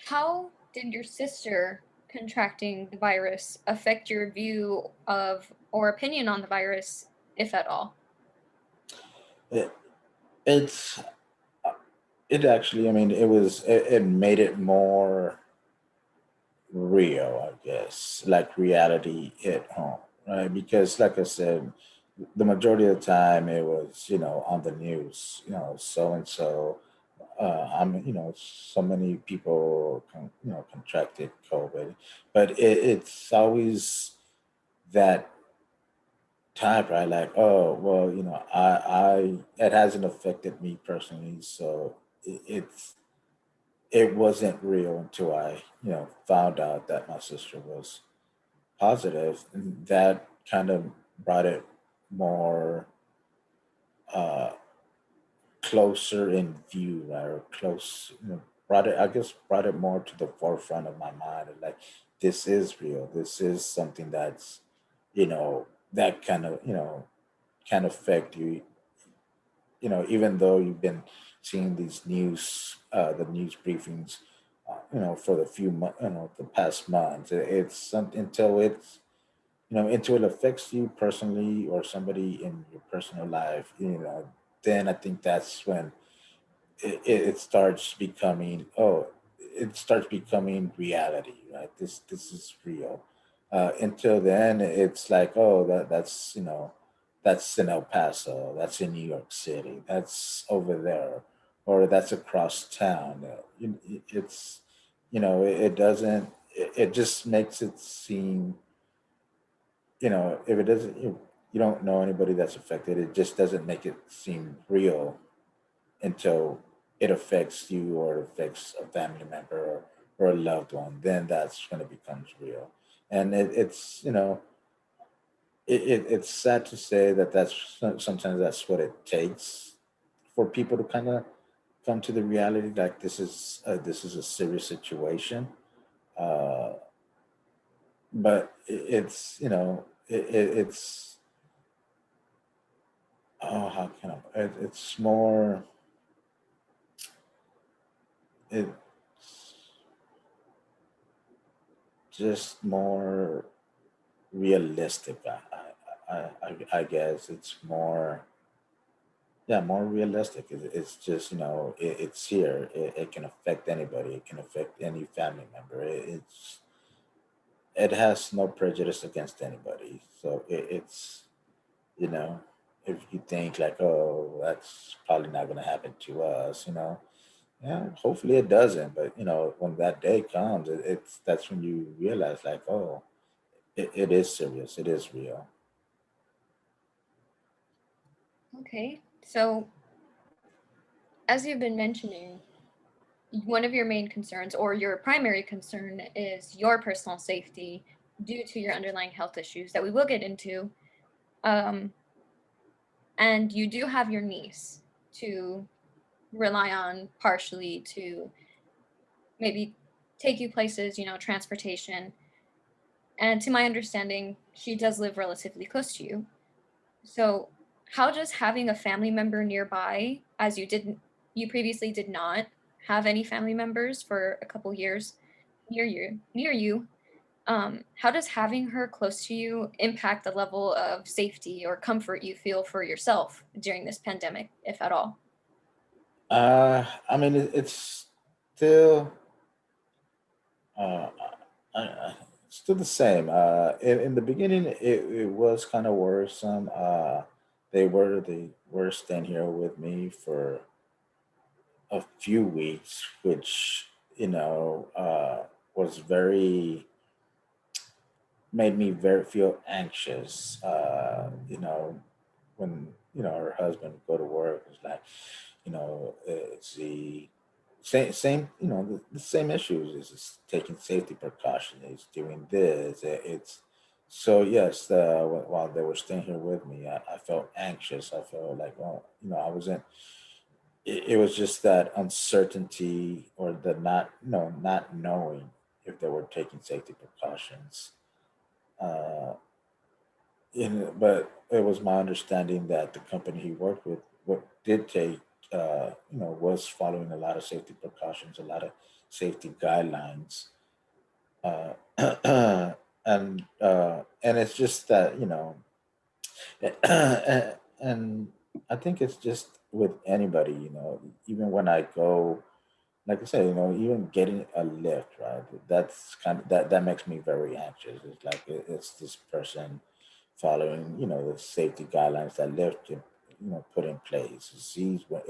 how did your sister contracting the virus affect your view of or opinion on the virus, if at all? It, it's it actually. I mean, it made it more real, I guess, like reality at home, right? Because, like I said, the majority of the time it was, on the news, so and so. So many people, contracted COVID, but it's always that type, right? Like, oh, well, it hasn't affected me personally, so it wasn't real until I, found out that my sister was positive, and that kind of brought it more uh, closer in view, right? Or close, brought it. I guess brought it more to the forefront of my mind. And like, this is real. This is something that's, that kind of, can affect you even though you've been seeing these the news briefings, for the the past months, it's something until it affects you personally or somebody in your personal life, then I think that's when it starts becoming it starts becoming reality, right? This is real. Until then it's like, oh, that's in El Paso, that's in New York City, that's over there, or that's across town. It's it doesn't it just makes it seem, if it doesn't, you don't know anybody that's affected, it just doesn't make it seem real until it affects you or affects a family member, or a loved one. Then that's when it becomes real. And it's sad to say that sometimes that's what it takes for people to kind of come to the reality, like this is a serious situation. uh, but it's it's, oh, how can it's more, it's just more realistic. I guess it's more, yeah, more realistic. It's just, it's here. It can affect anybody. It can affect any family member. It has no prejudice against anybody. So it's, you know, if you think like, oh, that's probably not going to happen to us, yeah, hopefully it doesn't. But when that day comes, that's when you realize like, oh, it is serious. It is real. Okay. So, as you've been mentioning, one of your main concerns or your primary concern is your personal safety due to your underlying health issues that we will get into. Um, and you do have your niece to rely on partially to maybe take you places, transportation. And to my understanding, she does live relatively close to you. So, how does having a family member nearby, as you previously did not have any family members for a couple years near you, how does having her close to you impact the level of safety or comfort you feel for yourself during this pandemic, if at all? I mean, it's still, uh, still the same. In the beginning, it was kind of worrisome. They were staying here with me for a few weeks, which was very made me very feel anxious. When her husband would go to work, it's like, it's the same, the same issues. Is just taking safety precautions. It's doing this. It's so yes. While they were staying here with me, I felt anxious. I felt like, well, I wasn't. It was just that uncertainty, or the not knowing if they were taking safety precautions. Uh, but it was my understanding that the company he worked with, what did take, was following a lot of safety precautions, a lot of safety guidelines, uh, and it's just that, and I think it's just with anybody, even when I go, like I said, even getting a lift, right? That's kind of that makes me very anxious. It's like it's this person following, the safety guidelines that lift can, put in place. Is he, are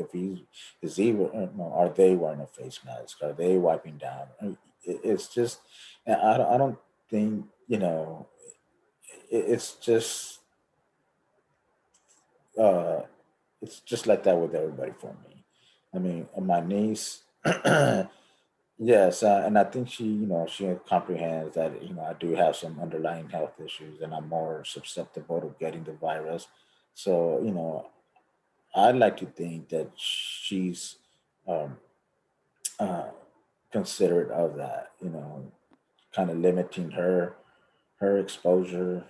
they wearing a face mask? Are they wiping down? It's just, and I don't think, it's just, uh, it's just like that with everybody for me. I mean, my niece, yes, and I think she comprehends that I do have some underlying health issues, and I'm more susceptible to getting the virus. So I'd like to think that she's um, uh, considerate of that. Kind of limiting her exposure,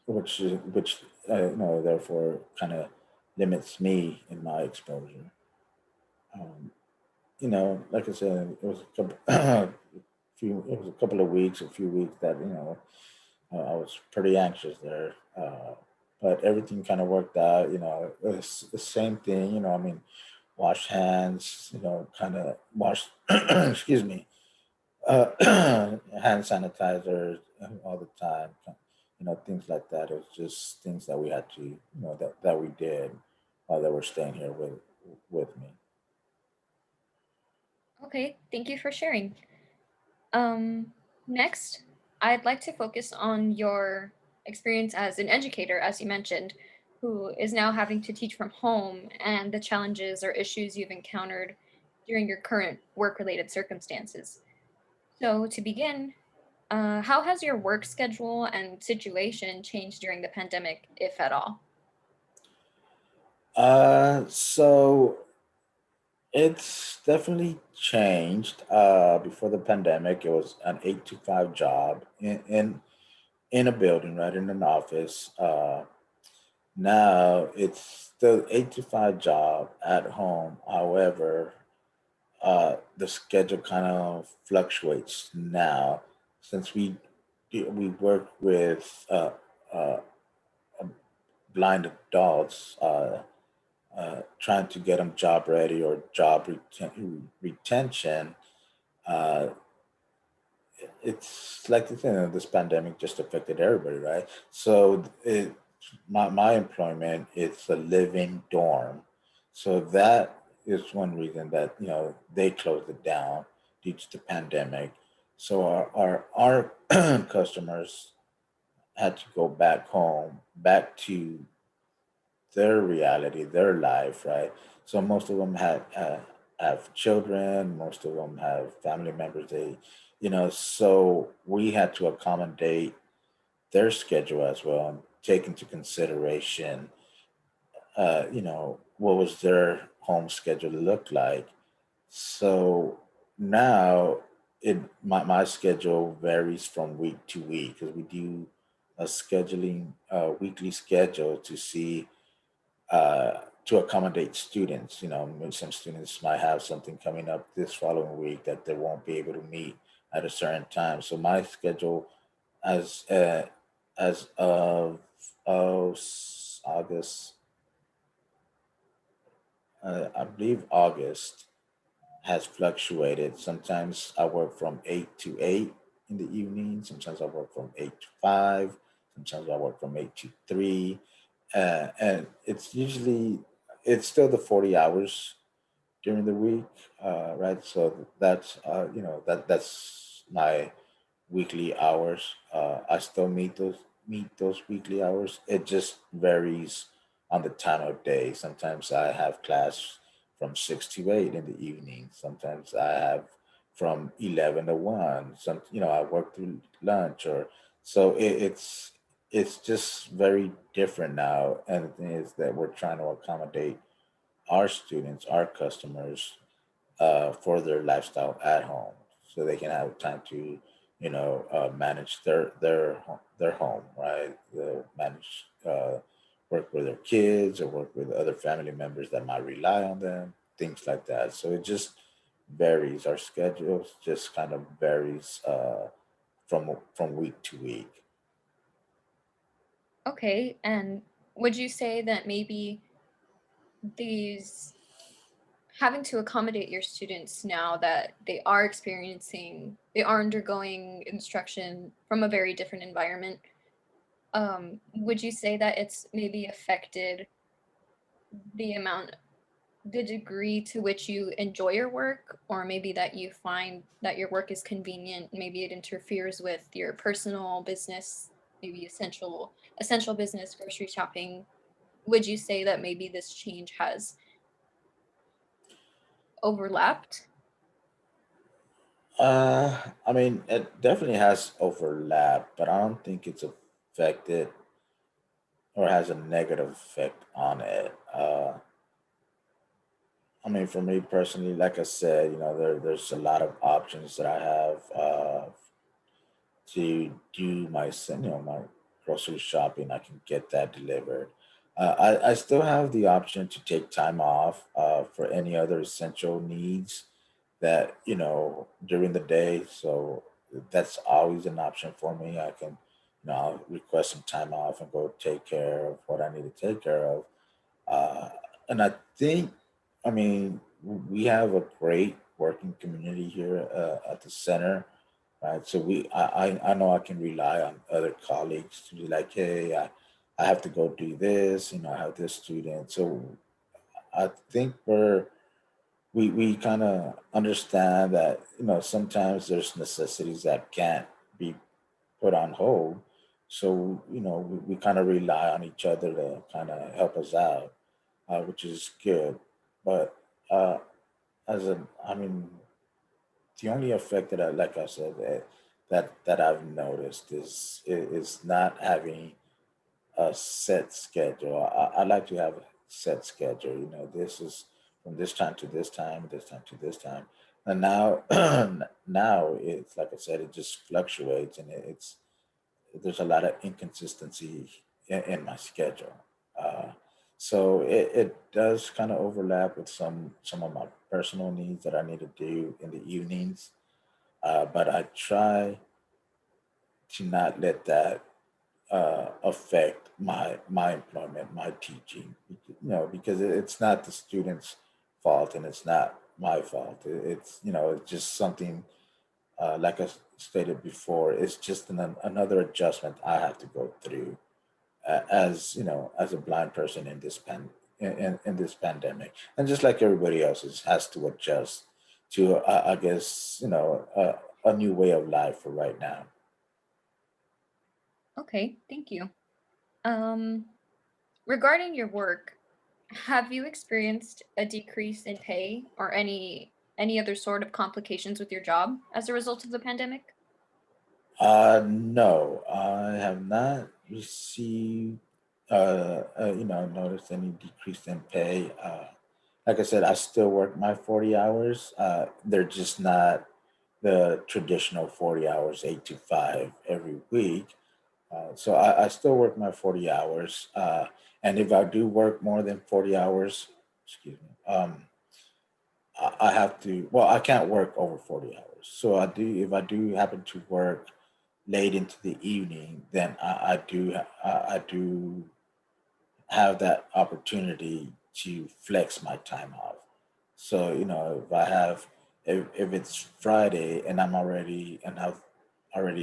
which therefore kind of limits me in my exposure. Um, like I said, it was a couple, it was a couple of weeks, a few weeks that I was pretty anxious there, but everything kind of worked out. It was the same thing. I mean, wash hands. Kind of wash. Excuse me. Hand sanitizer all the time. Things like that. It was just things that we had to, that we did while they were staying here with me. Okay, thank you for sharing. Um, Next, I'd like to focus on your experience as an educator, as you mentioned, who is now having to teach from home and the challenges or issues you've encountered during your current work-related circumstances. So, to begin, how has your work schedule and situation changed during the pandemic, if at all? So it's definitely changed. Before the pandemic, it was an 8 to 5 job in a building, right in an office. Now it's still 8 to 5 job at home. However, the schedule kind of fluctuates now since we work with uh, blind adults. Trying to get them job ready or retention. Uh, it's like this pandemic just affected everybody, right? So my employment, it's a living dorm, so that is one reason that they closed it down due to the pandemic. So our customers had to go back home, back to their reality, their life, right? So most of them have children. Most of them have family members. So we had to accommodate their schedule as well and take into consideration, what was their home schedule look like. So now my schedule varies from week to week because we do a scheduling, weekly schedule to see to accommodate students. Maybe some students might have something coming up this following week that they won't be able to meet at a certain time. So my schedule, as uh, as of August, I believe August has fluctuated. Sometimes I work from 8 to 8 in the evening. Sometimes I work from 8 to 5. Sometimes I work from 8 to 3. And it's still the 40 hours during the week, right? So that's my weekly hours. I still meet those weekly hours. It just varies on the time of day. Sometimes I have class from 6 to 8 in the evening. Sometimes I have from 11 to 1. I work through lunch, or so it's just very different now. And the thing is that we're trying to accommodate our students, our customers, for their lifestyle at home, so they can have time to, manage their home, right? Manage, work with their kids or work with other family members that might rely on them, things like that. So it just varies. Our schedules just kind of varies from week to week. Okay, and would you say that maybe these having to accommodate your students now that they are undergoing instruction from a very different environment, would you say that it's maybe affected the amount the degree to which you enjoy your work, or maybe that you find that your work is convenient, maybe it interferes with your personal business, maybe essential business, grocery shopping? Would you say that maybe this change has overlapped? I mean, it definitely has overlap, but I don't think it's affected or has a negative effect on it. I mean, for me personally, like I said, there's a lot of options that I have to do my grocery shopping. I can get that delivered. I still have the option to take time off for any other essential needs that, during the day. So that's always an option for me. I can, I'll request some time off and go take care of what I need to take care of. Uh, and I think, I mean, we have a great working community here at the center, right? So I know I can rely on other colleagues to be like, hey, I have to go do this, I have this student. So I think we kind of understand that, sometimes there's necessities that can't be put on hold. So, we kind of rely on each other to kind of help us out, which is good. But uh, I mean, the only effect that like I said, that I've noticed is not having a set schedule. I like to have a set schedule. This is from this time to this time, this time to this time, and now now it's like I said, it just fluctuates, and it's there's a lot of inconsistency in my schedule. Uh, so it does kind of overlap with some of my personal needs that I need to do in the evenings. But I try to not let that affect my employment, my teaching. Because it's not the student's fault and it's not my fault. It's it's just something like I stated before. It's just another adjustment I have to go through as as a blind person in this in this pandemic, and just like everybody else has to adjust to I guess a new way of life for right now. Okay, thank you. Um, Regarding your work, have you experienced a decrease in pay or any other sort of complications with your job as a result of the pandemic? No, I have not received, noticed any decrease in pay. Like I said, I still work my 40 hours. They're just not the traditional 40 hours, 8 to 5 every week. So I still work my 40 hours. And if I do work more than 40 hours, excuse me, I have to, well, I can't work over 40 hours. So if I do happen to work late into the evening, then I do have that opportunity to flex my time off. So if I have if it's Friday and I've already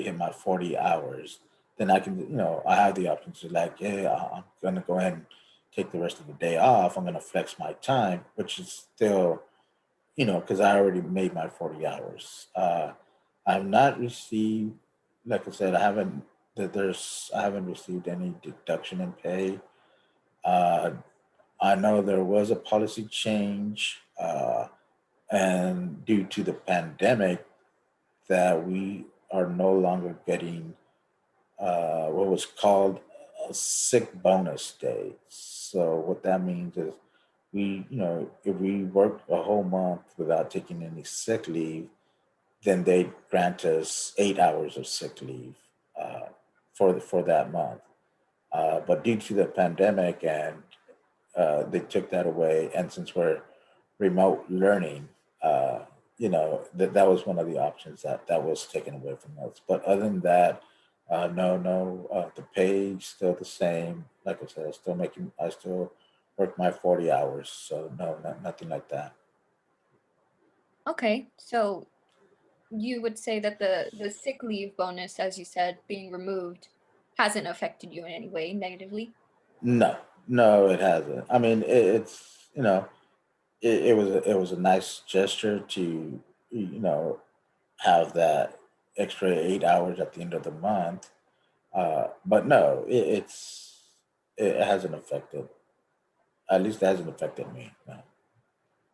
hit my 40 hours, then I can I have the option to like, hey, I'm gonna go ahead and take the rest of the day off. I'm gonna flex my time, which is still because I already made my 40 hours. I've not received, like I said, I haven't received any deduction in pay. Uh, I know there was a policy change, and due to the pandemic, that we are no longer getting what was called a sick bonus day. So what that means is if we work a whole month without taking any sick leave, then they grant us 8 hours of sick leave uh, for that month. But due to the pandemic, and they took that away, and since we're remote learning, uh, that was one of the options that was taken away from us. But other than that, no, the pay is still the same. Like I said, I still work my 40 hours. So no, nothing like that. Okay, so you would say that the sick leave bonus, as you said, being removed hasn't affected you in any way negatively? No, no, it hasn't. I mean, it's it was a nice gesture to have that extra 8 hours at the end of the month. But no, it hasn't affected. At least it hasn't affected me. No.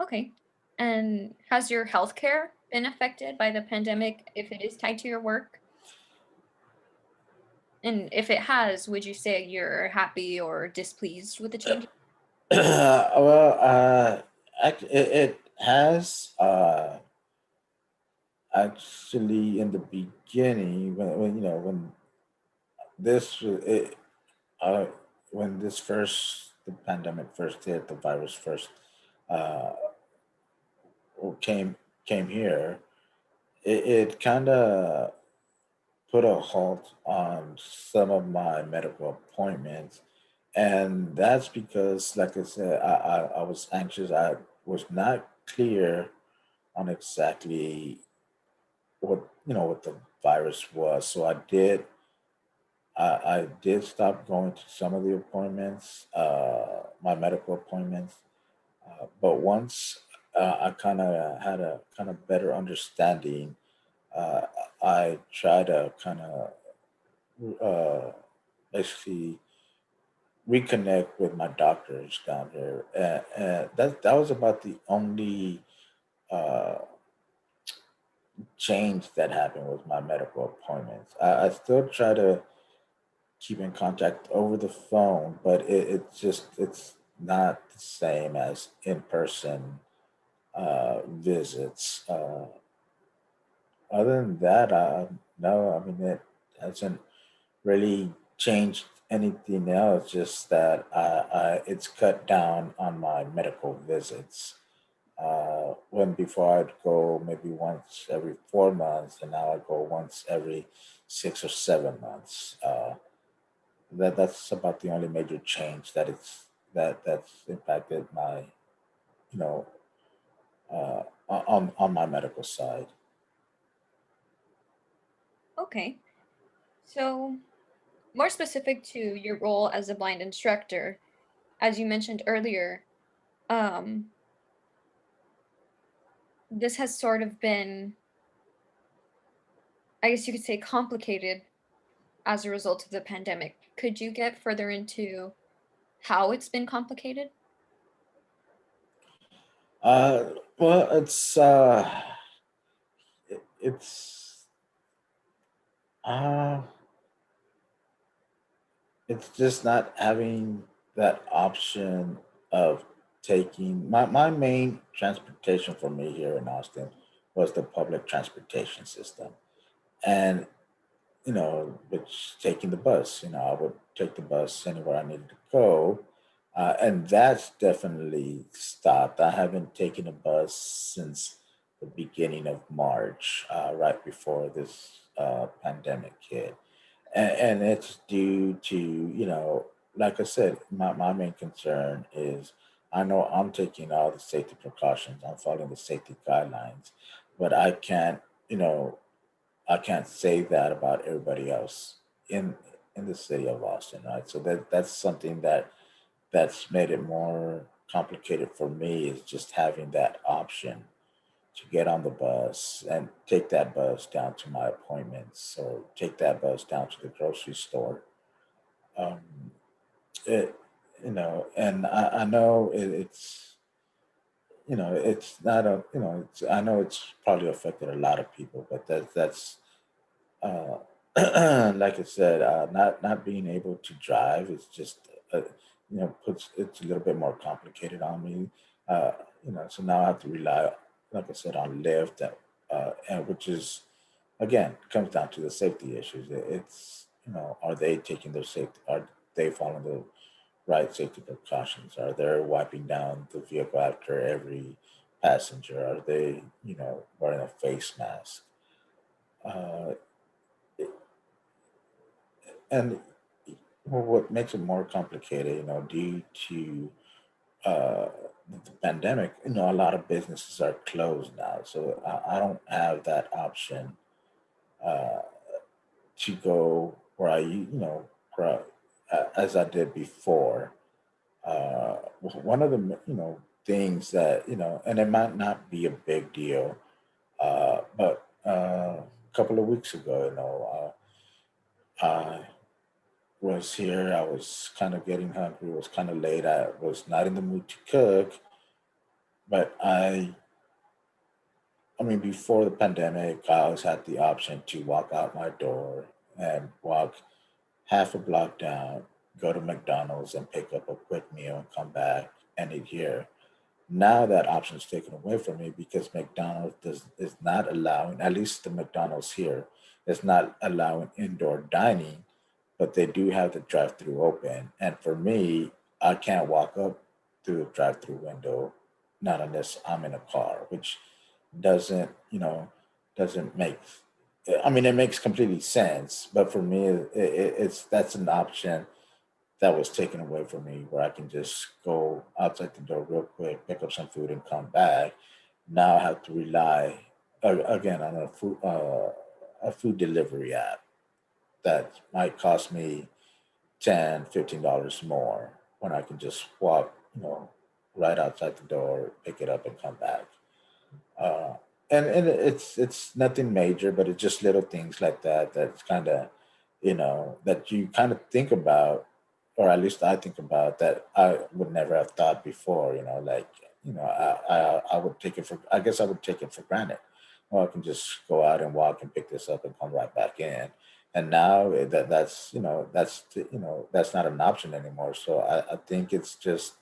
Okay. And has your healthcare been affected by the pandemic if it is tied to your work? And if it has, would you say you're happy or displeased with the change? Well, it has actually in the beginning when this uh, when this first the pandemic first hit, the virus first uh, came here, it kind of put a halt on some of my medical appointments. And that's because, like I said, I was anxious. I was not clear on exactly what what the virus was. So I did stop going to some of the appointments, my medical appointments. But once I kind of had a kind of better understanding, uh, I try to kind of uh, basically reconnect with my doctors down here, and that was about the only uh, change that happened with my medical appointments. I still try to keep in contact over the phone, but it's not the same as in person visits. Other than that, no, I mean it hasn't really changed anything else. Just that it's cut down on my medical visits. When before I'd go maybe once every 4 months, and now I go once every 6 or 7 months. That's about the only major change that's impacted my you know on my medical side. Okay. So, more specific to your role as a blind instructor, as you mentioned earlier, um, this has sort of been, I guess you could say, complicated as a result of the pandemic. Could you get further into how it's been complicated? Well, it's uh, it's just not having that option of taking my main transportation for me here in Austin was the public transportation system. And which taking the bus. I would take the bus anywhere I needed to go, and that's definitely stopped. I haven't taken a bus since the beginning of March, right before this pandemic hit, and it's due to like I said, my main concern is I know I'm taking all the safety precautions, I'm following the safety guidelines, but you know I can't say that about everybody else in the city of Austin, right? So that's something that's made it more complicated for me, is just having that option to get on the bus and take that bus down to my appointments, or take that bus down to the grocery store. Um, it and I know it's not a I know it's probably affected a lot of people, but that's uh, like I said, not being able to drive is just puts it's a little bit more complicated on me. Uh, so now I have to rely, like I said, on Lyft, and which is again comes down to the safety issues. It's are they taking their safety? Are they following the right safety precautions? Are they wiping down the vehicle after every passenger? Are they wearing a face mask? Uh, and well, what makes it more complicated, due to uh, the pandemic, a lot of businesses are closed now. So I don't have that option uh, to go where as I did before. One of the, things that, and it might not be a big deal, but a couple of weeks ago, I was here. I was kind of getting hungry. It was kind of late. I was not in the mood to cook, but I mean, before the pandemic, I always had the option to walk out my door and walk half a block down, go to McDonald's and pick up a quick meal and come back and eat here. Now that option is taken away from me because McDonald's is not allowing, at least the McDonald's here, is not allowing indoor dining, but they do have the drive-through open. And for me, I can't walk up through a drive-through window, not unless I'm in a car, which doesn't, doesn't make. I mean, it makes completely sense, but for me, it's that's an option that was taken away from me, where I can just go outside the door real quick, pick up some food, and come back. Now I have to rely again on a food delivery app that might cost me 10, $15 more when I can just walk, right outside the door, pick it up, and come back. Uh, and it's nothing major, but it's just little things like that that's kind of, that you kind of think about, or at least I think about, that I would never have thought before. Like, I would take it for, I guess I would take it for granted. Well, I can just go out and walk and pick this up and come right back in. And now that's not an option anymore. So I think it's just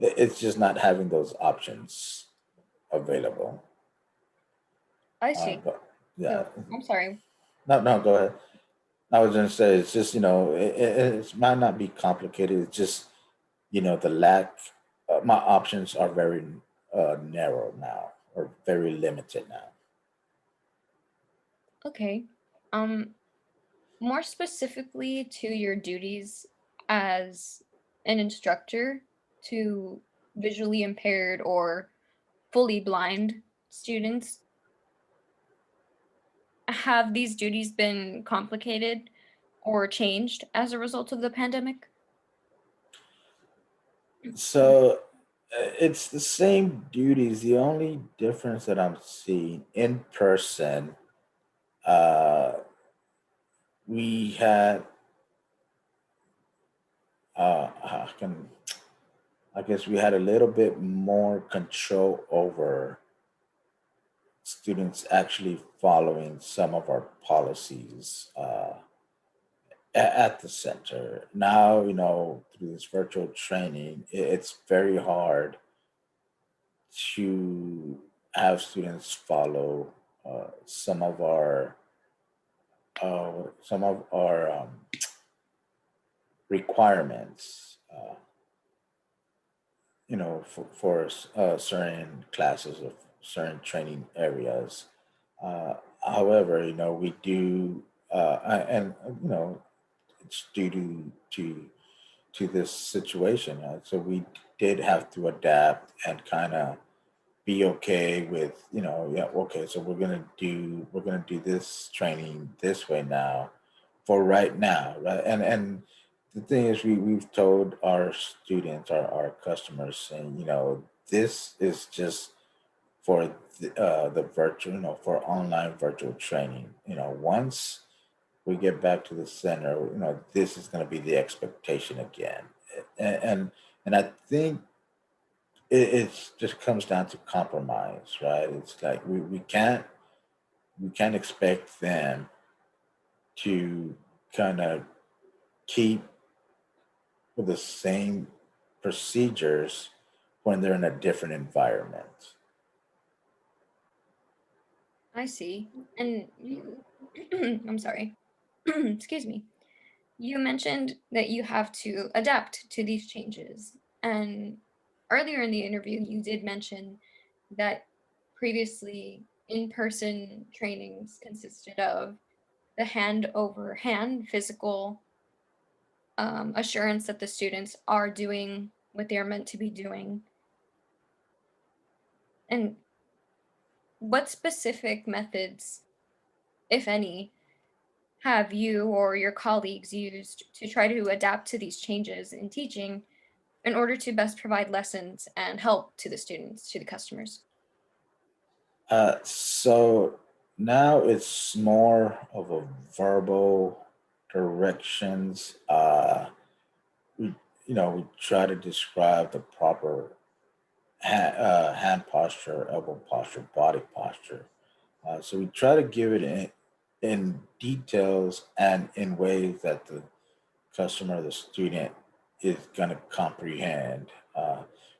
not having those options available. I see. But yeah, So I'm sorry. no, no, go ahead. I was going to say, it's just, it might not be complicated. It's just, the lack. My options are very narrow now, or very limited now. Okay. Um, More specifically to your duties as an instructor to visually impaired or fully blind students, have these duties been complicated or changed as a result of the pandemic? So it's the same duties. The only difference that I'm seeing in person, uh, we had, I guess we had a little bit more control over students actually following some of our policies at the center. Now, through this virtual training, it's very hard to have students follow some of our requirements. For certain classes of certain training areas. Uh, However, we do, and it's due to this situation. So we did have to adapt and kind of be okay with, yeah, okay, so we're gonna do this training this way now, for right now, right? And the thing is, we've told our students, our customers, saying, this is just for the virtual, for online virtual training. Once we get back to the center, this is going to be the expectation again. And I think it's just comes down to compromise, right? It's like we can't expect them to kind of keep with the same procedures when they're in a different environment. I see. And you, I'm sorry. Excuse me. You mentioned that you have to adapt to these changes. And earlier in the interview, you did mention that previously in person trainings consisted of the hand over hand physical assurance that the students are doing what they're meant to be doing. And what specific methods, if any, have you or your colleagues used to try to adapt to these changes in teaching in order to best provide lessons and help to the students, to the customers? So now it's more of a verbal directions. We, we try to describe the proper hand posture, elbow posture, body posture. So we try to give it in details and in ways that the customer, the student, is going to comprehend.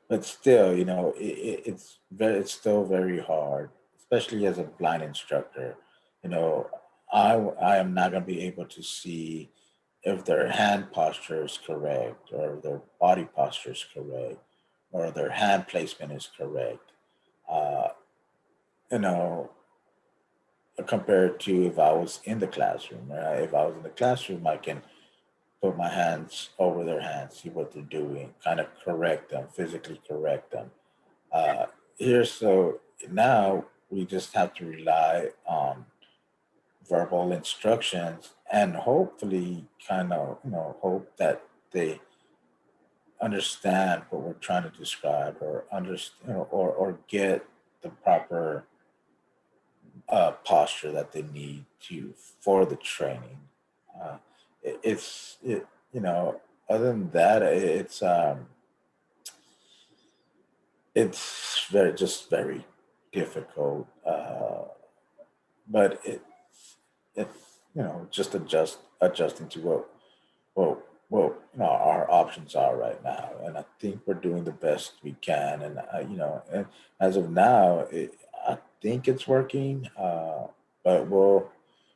But still, it's still very hard, especially as a blind instructor. You know, I am not going to be able to see if their hand posture is correct, or their body posture is correct, or their hand placement is correct. Uh, you know, compared to if I was in the classroom. Right? If I was in the classroom, I can put my hands over their hands, see what they're doing, kind of correct them, physically correct them. Uh, Here, so now we just have to rely on verbal instructions and hopefully kind of, hope that they understand what we're trying to describe, or understand, or get the proper posture that they need to for the training. Uh, you know, other than that, it's very difficult. But it's just adjusting to what our options are right now, and I think we're doing the best we can. And and as of now, I think it's working. But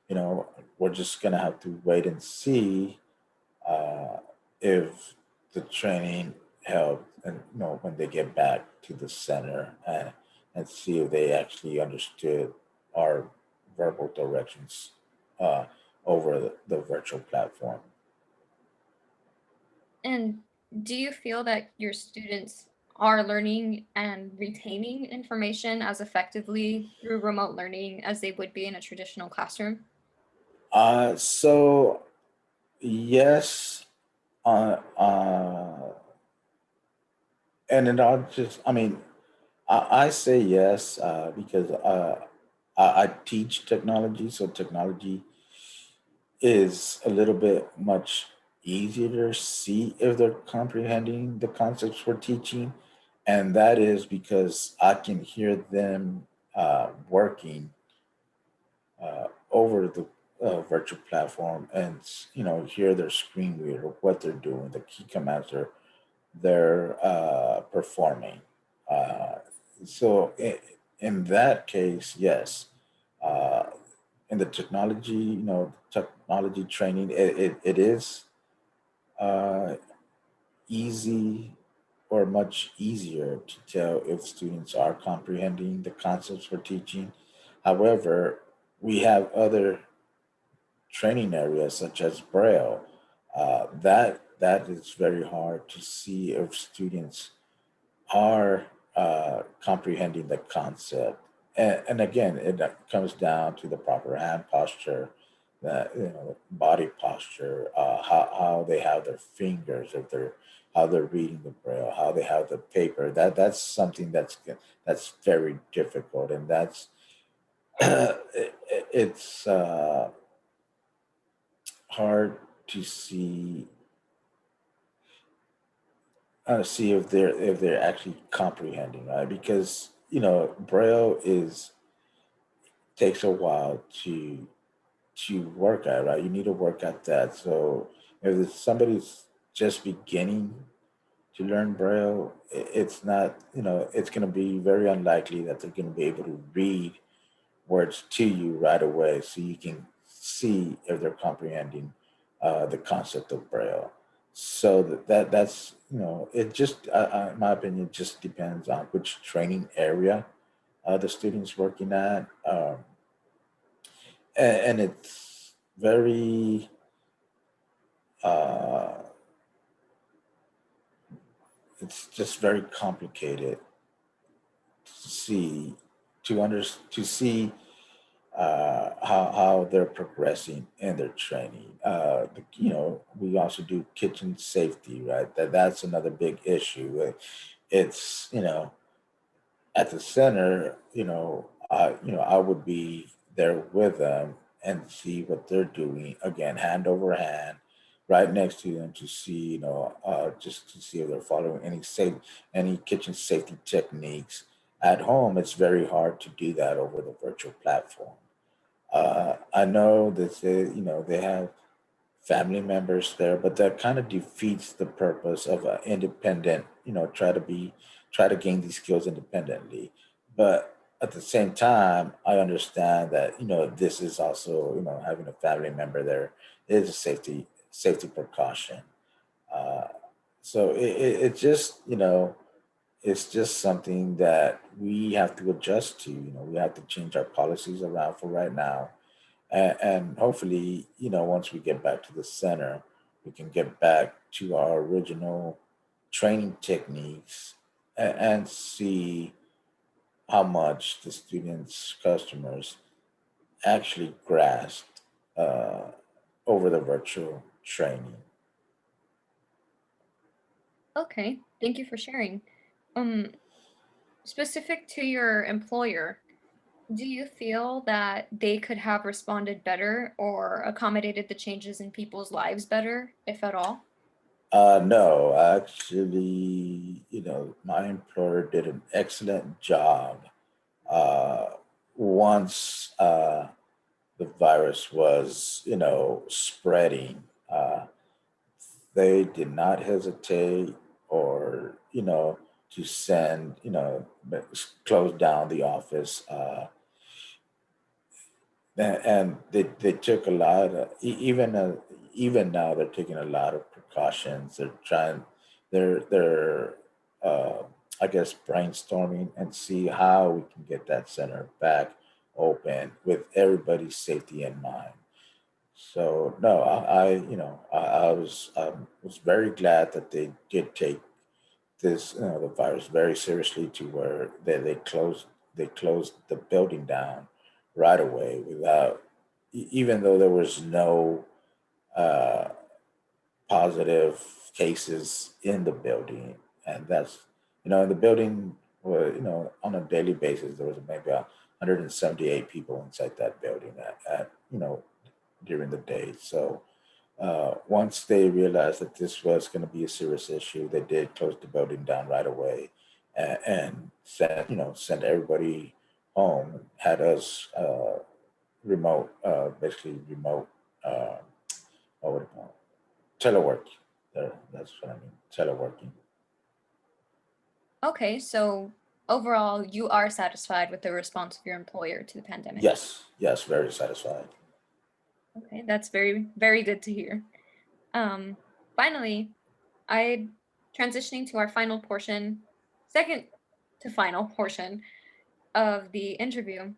you know, we're just gonna have to wait and see uh, if the training helped, and when they get back to the center, and see if they actually understood our verbal directions uh, over the virtual platform. And do you feel that your students are learning and retaining information as effectively through remote learning as they would be in a traditional classroom? So yes, and I mean, I say yes because I teach technology, so technology is a little bit much easier to see if they're comprehending the concepts we're teaching. And that is because I can hear them working over the virtual platform, and hear their screen reader, what they're doing, the key commands they're performing. Uh, so in that case, yes. Uh, in the technology, technology training, it is uh, easy, or much easier to tell if students are comprehending the concepts we're teaching. However, we have other training areas such as Braille. That is very hard to see if students are comprehending the concept. And again, it comes down to the proper hand posture, the body posture, how they have their fingers, if they're how they're reading the braille, how they have the paper. That's something that's very difficult, and that's it's hard to see if they're actually comprehending, right? Because braille is takes a while to work at, right? You need to work at that. So if somebody's just beginning to learn braille, it's not, it's going to be very unlikely that they're going to be able to read words to you right away, so you can see if they're comprehending the concept of braille. So that's it just in my opinion, just depends on which training area the student's working at. And it's very uh, it's just very complicated to see to see how they're progressing in their training. We also do kitchen safety, right? That's another big issue. It's at the center, I would be there with them and see what they're doing. Again, hand over hand, right next to them, to see, just to see if they're following any kitchen safety techniques. At home, it's very hard to do that over the virtual platform. I know that they have family members there, but that kind of defeats the purpose of an independent. Try to gain these skills independently. But at the same time, I understand that this is also having a family member there is a safety. safety precaution. Uh, so it just, it's just something that we have to adjust to. We have to change our policies around for right now, and hopefully, once we get back to the center, we can get back to our original training techniques and see how much the students, customers actually grasped uh, over the virtual training. Okay, thank you for sharing. Um, Specific to your employer, do you feel that they could have responded better or accommodated the changes in people's lives better, if at all? No, actually, my employer did an excellent job. Uh, once the virus was, spreading, they did not hesitate or, to send, close down the office. And they took a lot of even now they're taking a lot of precautions. They're uh, I guess brainstorming and see how we can get that center back open with everybody's safety in mind. So no, I was very glad that they did take this, the virus very seriously, to where they closed the building down right away without even though there was no uh, positive cases in the building. And that's, in the building where, on a daily basis there was maybe 178 people inside that building at during the day. So once they realized that this was going to be a serious issue, they did close the building down right away, and sent everybody home. Had us remote, basically remote, uh, what would you call it? Telework. That's what I mean. Teleworking. Okay, so overall, you are satisfied with the response of your employer to the pandemic. Yes, yes, very satisfied. Okay, that's very, very good to hear. Um, Finally, I transitioning to our final portion, second to final portion of the interview.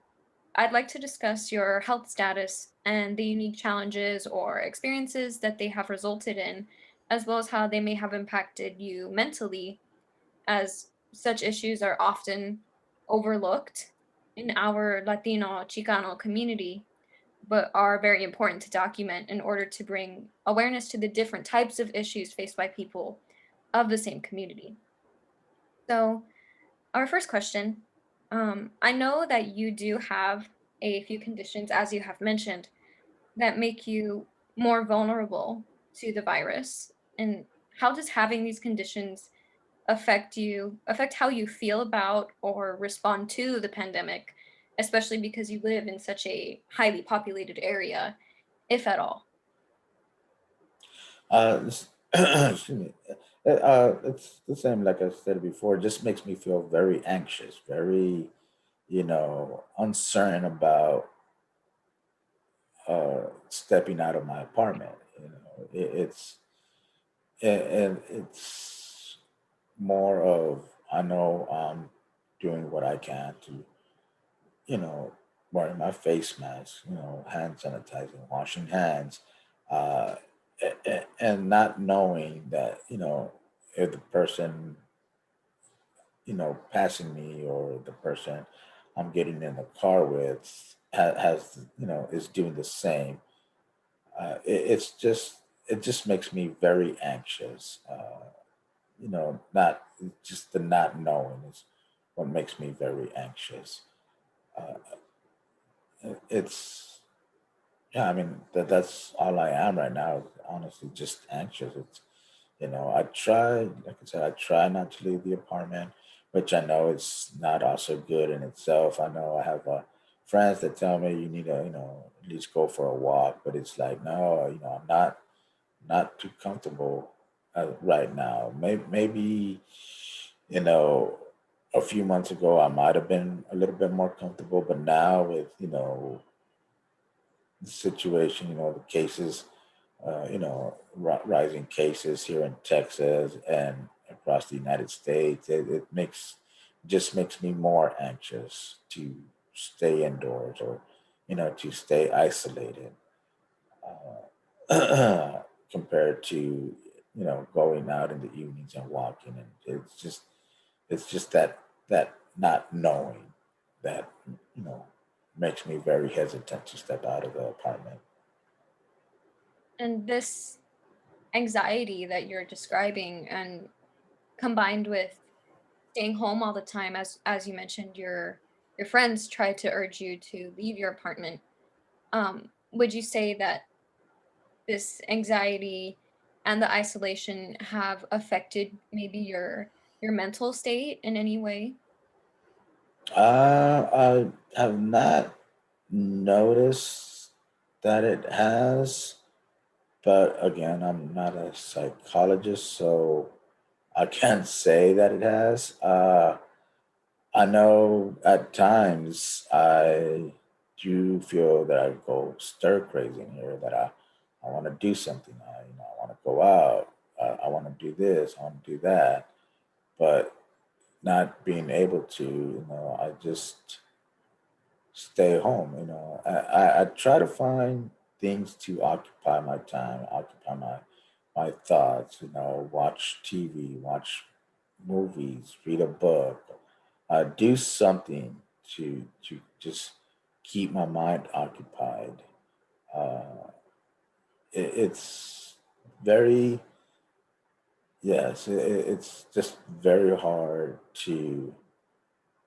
I'd like to discuss your health status and the unique challenges or experiences that they have resulted in, as well as how they may have impacted you mentally, as such issues are often overlooked in our Latino Chicano community, but are very important to document in order to bring awareness to the different types of issues faced by people of the same community. So, our first question, I know that you do have a few conditions, as you have mentioned, that make you more vulnerable to the virus. And how does having these conditions affect how you feel about or respond to the pandemic, especially because you live in such a highly populated area, if at all? Excuse me. It's the same, like I said before. It just makes me feel very anxious, very, uncertain about stepping out of my apartment. It's more of, I know I'm doing what I can to, you know, wearing my face mask, hand sanitizing, washing hands, uh, and not knowing that, if the person, passing me, or the person I'm getting in the car with has, is doing the same. It just makes me very anxious. Not just the not knowing is what makes me very anxious. Uh, it's Yeah, I mean that's all I am right now. Honestly, just anxious. I try, like I said, I try not to leave the apartment, which I know it's not also good in itself. I know I have friends that tell me you need to, at least go for a walk, but it's like no, I'm not too comfortable right now. Maybe, you know, a few months ago I might have been a little bit more comfortable, but now with the situation, the cases rising cases here in Texas and across the United States. It just makes me more anxious to stay indoors or, to stay isolated compared to, going out in the evenings and walking. And it's just that not knowing that, you know, makes me very hesitant to step out of the apartment. And this anxiety that you're describing, and combined with staying home all the time, as you mentioned, your friends tried to urge you to leave your apartment. Would you say that this anxiety and the isolation have affected maybe your mental state in any way? I have not noticed that it has, but again, I'm not a psychologist, so I can't say that it has. I know at times I do feel that I go stir crazy in here, that I want to do something. I want to go out. I want to do this. I want to do that. But not being able to, I just stay home. I try to find things to occupy my time, occupy my thoughts. Watch TV, watch movies, read a book, do something to just keep my mind occupied. Uh, it's very yes, it's just very hard to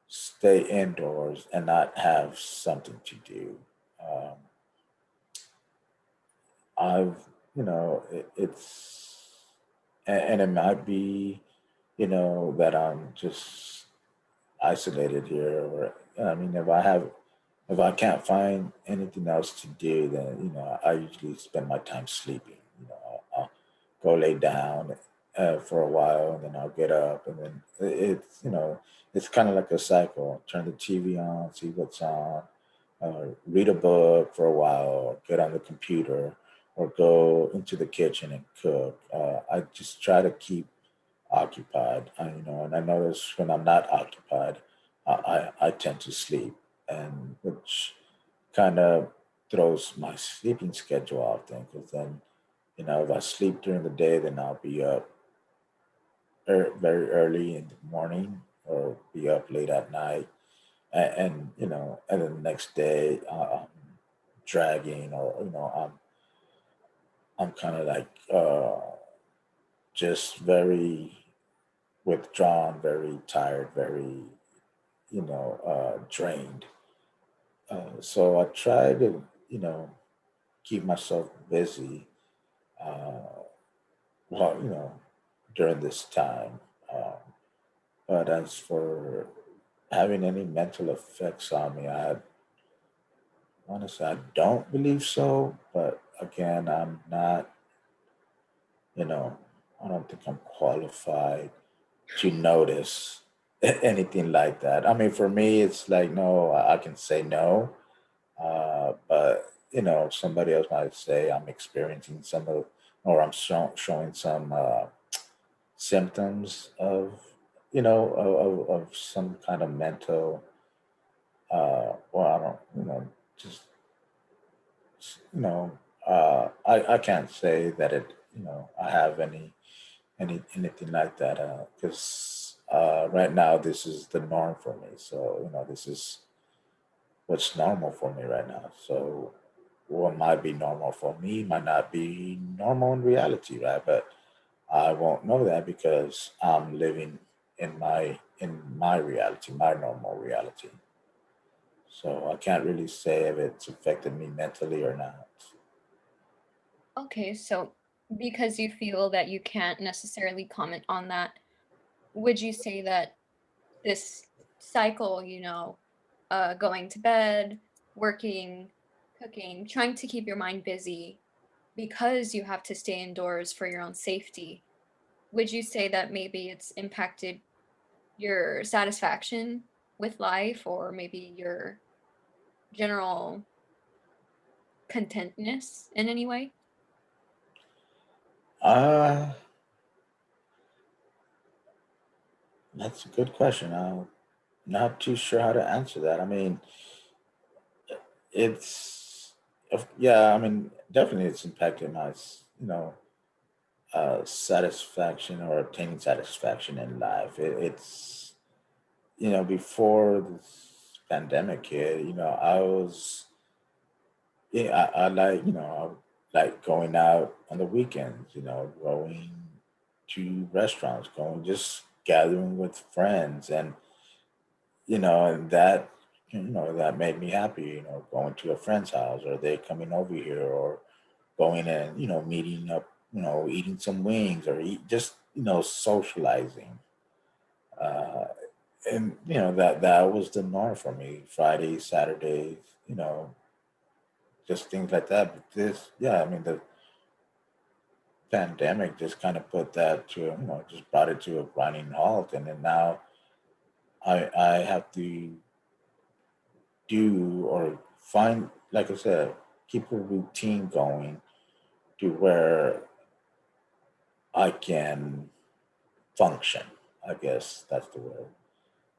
stay indoors and not have something to do. Um, I've, it's, and it might be, that I'm just isolated here. Or, I mean, if I can't find anything else to do, then, I usually spend my time sleeping. I'll go lay down for a while and then I'll get up and then it's kind of like a cycle. Turn the TV on, see what's on, read a book for a while, get on the computer, or go into the kitchen and cook. I just try to keep occupied. And I notice when I'm not occupied, I tend to sleep, and which kind of throws my sleeping schedule off. Then, because then, if I sleep during the day, then I'll be up very early in the morning, or be up late at night, and then the next day I'm dragging, or I'm kind of like just very withdrawn, very tired, very drained. So I try to keep myself busy, uh, while during this time. Um, but as for having any mental effects on me, honestly I don't believe so. But again, I'm not. You know, I don't think I'm qualified to notice anything like that. I mean, for me, it's like no, I can say no, but somebody else might say I'm experiencing some of, or I'm showing some symptoms of, of some kind of mental. Well, I don't, just you know, I can't say that I have anything like that because right now this is the norm for me. So this is what's normal for me right now. So what might be normal for me might not be normal in reality, right? But I won't know that because I'm living in my reality, my normal reality. So I can't really say if it's affected me mentally or not. Okay, so because you feel that you can't necessarily comment on that, would you say that this cycle, going to bed, working, cooking, trying to keep your mind busy because you have to stay indoors for your own safety, would you say that maybe it's impacted your satisfaction with life, or maybe your general contentness in any way? Uh, that's a good question. I'm not too sure how to answer that. I mean, it's, yeah, I mean, definitely it's impacted my, satisfaction or obtaining satisfaction in life. It's, before this pandemic hit, I was, yeah, I like, I like going out on the weekends, going to restaurants, going, just gathering with friends. And that, that made me happy, going to a friend's house, or they coming over here, or going and, meeting up, eating some wings, or just, socializing. Uh, and that was the norm for me. Fridays, Saturdays, you know, just things like that. But this, yeah, I mean, the pandemic just kind of put that to, just brought it to a grinding halt. And then now I have to do or find, like I said, keep a routine going to where I can function. I guess that's the word.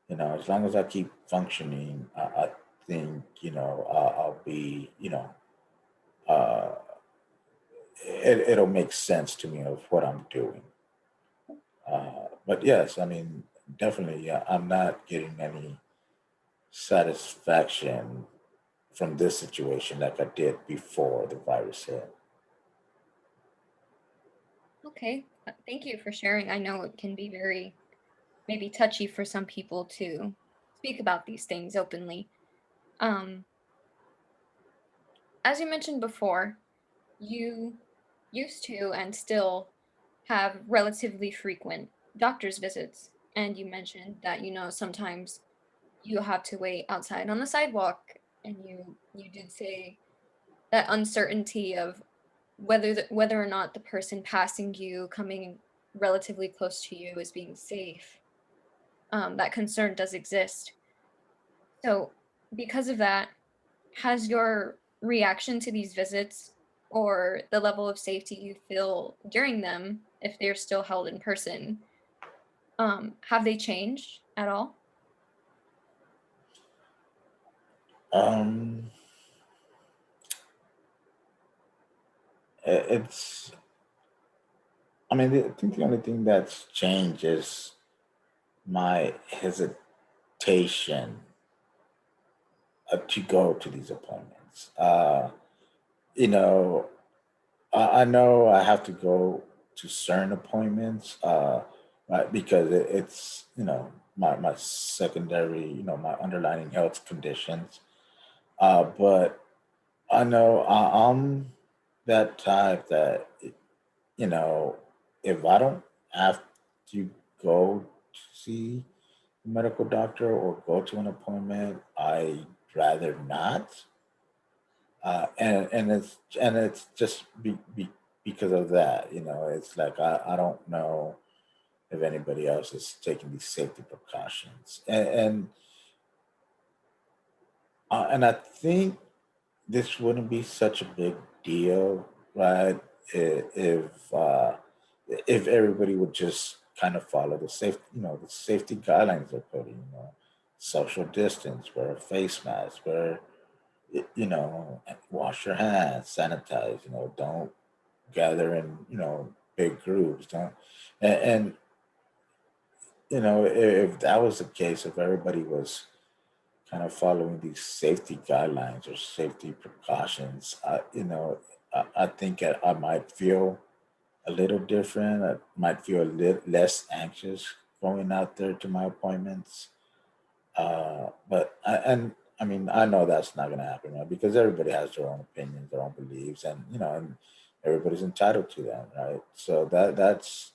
As long as I keep functioning, I think, I'll be, uh, it'll make sense to me of what I'm doing. But yes, I mean, definitely, yeah, I'm not getting any satisfaction from this situation like I did before the virus hit. Okay, thank you for sharing. I know it can be very maybe touchy for some people to speak about these things openly. Um, as you mentioned before, you used to and still have relatively frequent doctor's visits, and you mentioned that sometimes you have to wait outside on the sidewalk, and you did say that uncertainty of whether or not the person passing you coming relatively close to you is being safe. That concern does exist. So because of that, has your reaction to these visits or the level of safety you feel during them, if they're still held in person, have they changed at all? Um, it's, I mean, I think the only thing that's changed is my hesitation to go to these appointments. You know, I know I have to go to certain appointments, right, because it's, my secondary, my underlying health conditions. But I know I'm that type that, you know, if I don't have to go to see a medical doctor or go to an appointment, I'd rather not. And it's just because of that. It's like I don't know if anybody else is taking these safety precautions, and I think this wouldn't be such a big deal, right? If everybody would just kind of follow the safety guidelines they're putting, social distance, wear a face mask, wash your hands, sanitize, don't gather in, big groups, don't, and if that was the case, if everybody was kind of following these safety guidelines or safety precautions, I think I might feel a little different. I might feel a little less anxious going out there to my appointments. And I mean, I know that's not going to happen, right? Because everybody has their own opinions, their own beliefs, and everybody's entitled to that, right? So that's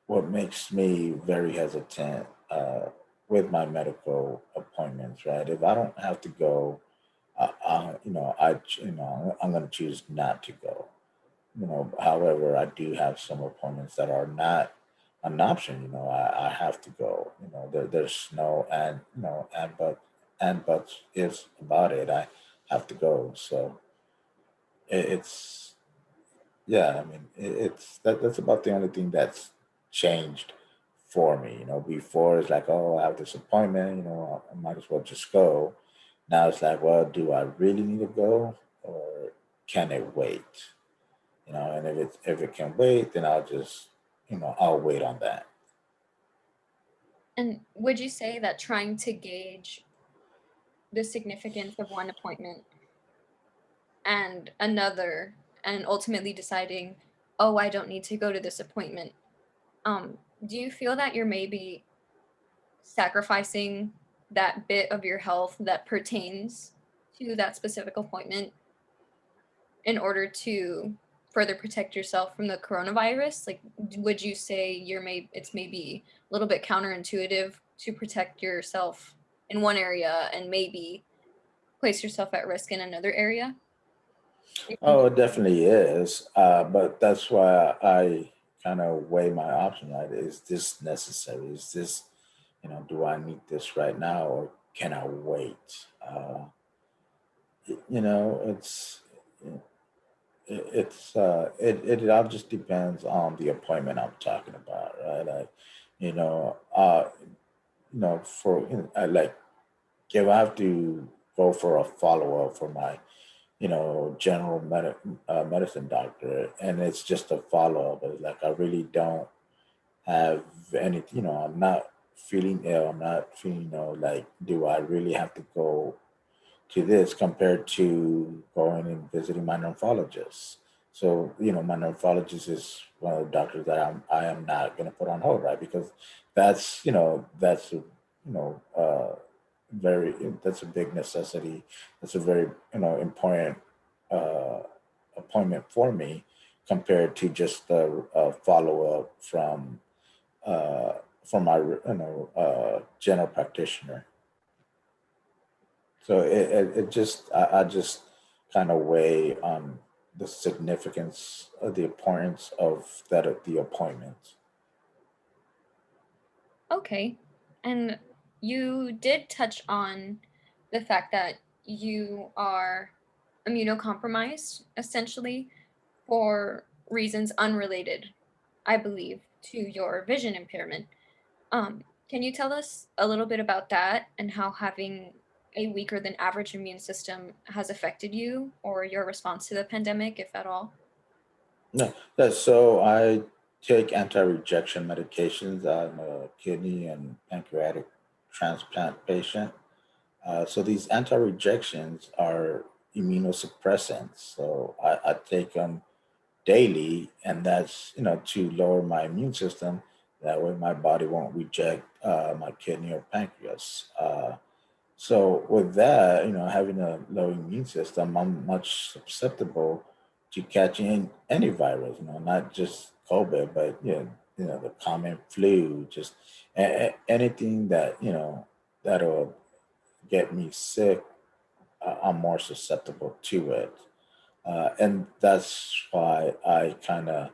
what makes me very hesitant with my medical appointments, right? If I don't have to go, I'm going to choose not to go. However, I do have some appointments that are not an option. I have to go. There's no and but ifs about it. I have to go. So it's yeah, I mean, that's about the only thing that's changed for me. Before it's like, oh, I have this appointment, I might as well just go. Now it's like, well, do I really need to go or can it wait? And if it can wait, then I'll wait on that. And would you say that trying to gauge the significance of one appointment and another, and ultimately deciding, oh, I don't need to go to this appointment, do you feel that you're maybe sacrificing that bit of your health that pertains to that specific appointment in order to further protect yourself from the coronavirus? Like, would you say it's maybe a little bit counterintuitive to protect yourself in one area and maybe place yourself at risk in another area? Do you think Oh, it definitely is. But that's why I kind of weigh my option, right? Is this necessary? Is this, do I need this right now or can I wait? It's it all just depends on the appointment I'm talking about, right? You know, uh, for like if I have to go for a follow up for my general medicine doctor, and it's just a follow up. But like I really don't have any, I'm not feeling ill. I'm not feeling, like, do I really have to go to this compared to going and visiting my nephrologist? So, my nephrologist is one of the doctors that I am not going to put on hold, right? Because that's a, very, that's a big necessity. That's a very, important uh, appointment for me compared to just a follow up uh, from my general practitioner. So it just I just kind of weigh on the significance of the importance of the appointment. Okay. And you did touch on the fact that you are immunocompromised, essentially, for reasons unrelated, I believe, to your vision impairment. Can you tell us a little bit about that and how having a weaker than average immune system has affected you or your response to the pandemic, if at all? No, so I take anti-rejection medications. I'm a kidney and pancreatic transplant patient. So these anti-rejections are immunosuppressants. So I take them daily, and that's to lower my immune system. That way, my body won't reject my kidney or pancreas. So with that, having a low immune system, I'm much susceptible to catching any virus. Not just COVID, but the common flu, just anything that that'll get me sick. I'm more susceptible to it, and that's why I kind of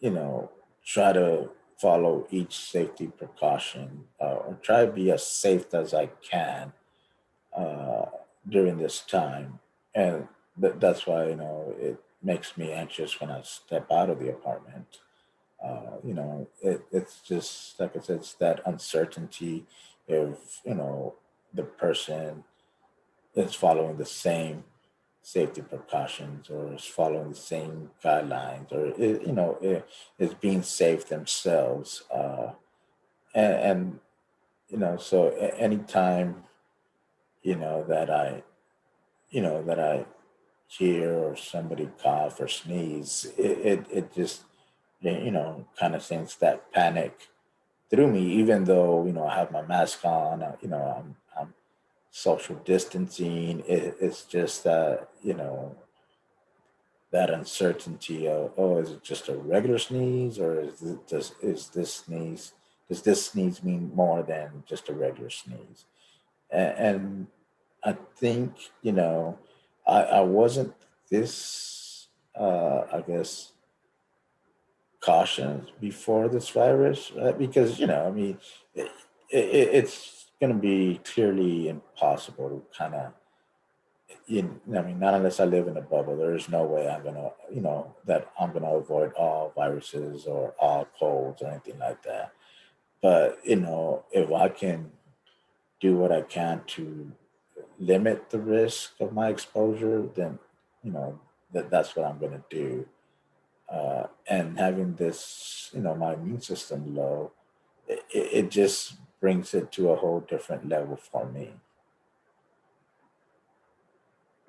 you know try to follow each safety precaution, or try to be as safe as I can uh, during this time. And that's why it makes me anxious when I step out of the apartment. It's just like I said, it's that uncertainty if the person is following the same safety precautions or is following the same guidelines or is being safe themselves. And so anytime that I hear or somebody cough or sneeze, it just kind of sends that panic through me. Even though I have my mask on, I'm social distancing. It's just that that uncertainty of, oh, is it just a regular sneeze, or does this sneeze mean more than just a regular sneeze? And I think I wasn't this I guess cautious before this virus, because I mean it's going to be clearly impossible to kind of I mean, not unless I live in a bubble. There is no way I'm gonna, that I'm gonna avoid all viruses or all colds or anything like that. But if I can do what I can to limit the risk of my exposure, then that's what I'm gonna do. And having this, my immune system low, it just brings it to a whole different level for me.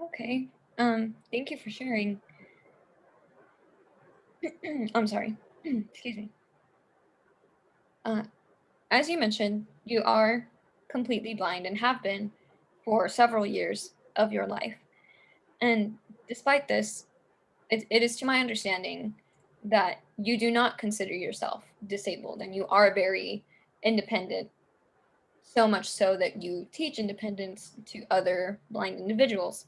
Okay. Thank you for sharing. I'm sorry. Excuse me. Uh, as you mentioned, you are completely blind and have been for several years of your life. And despite this, it is to my understanding that you do not consider yourself disabled and you are very independent, so much so that you teach independence to other blind individuals.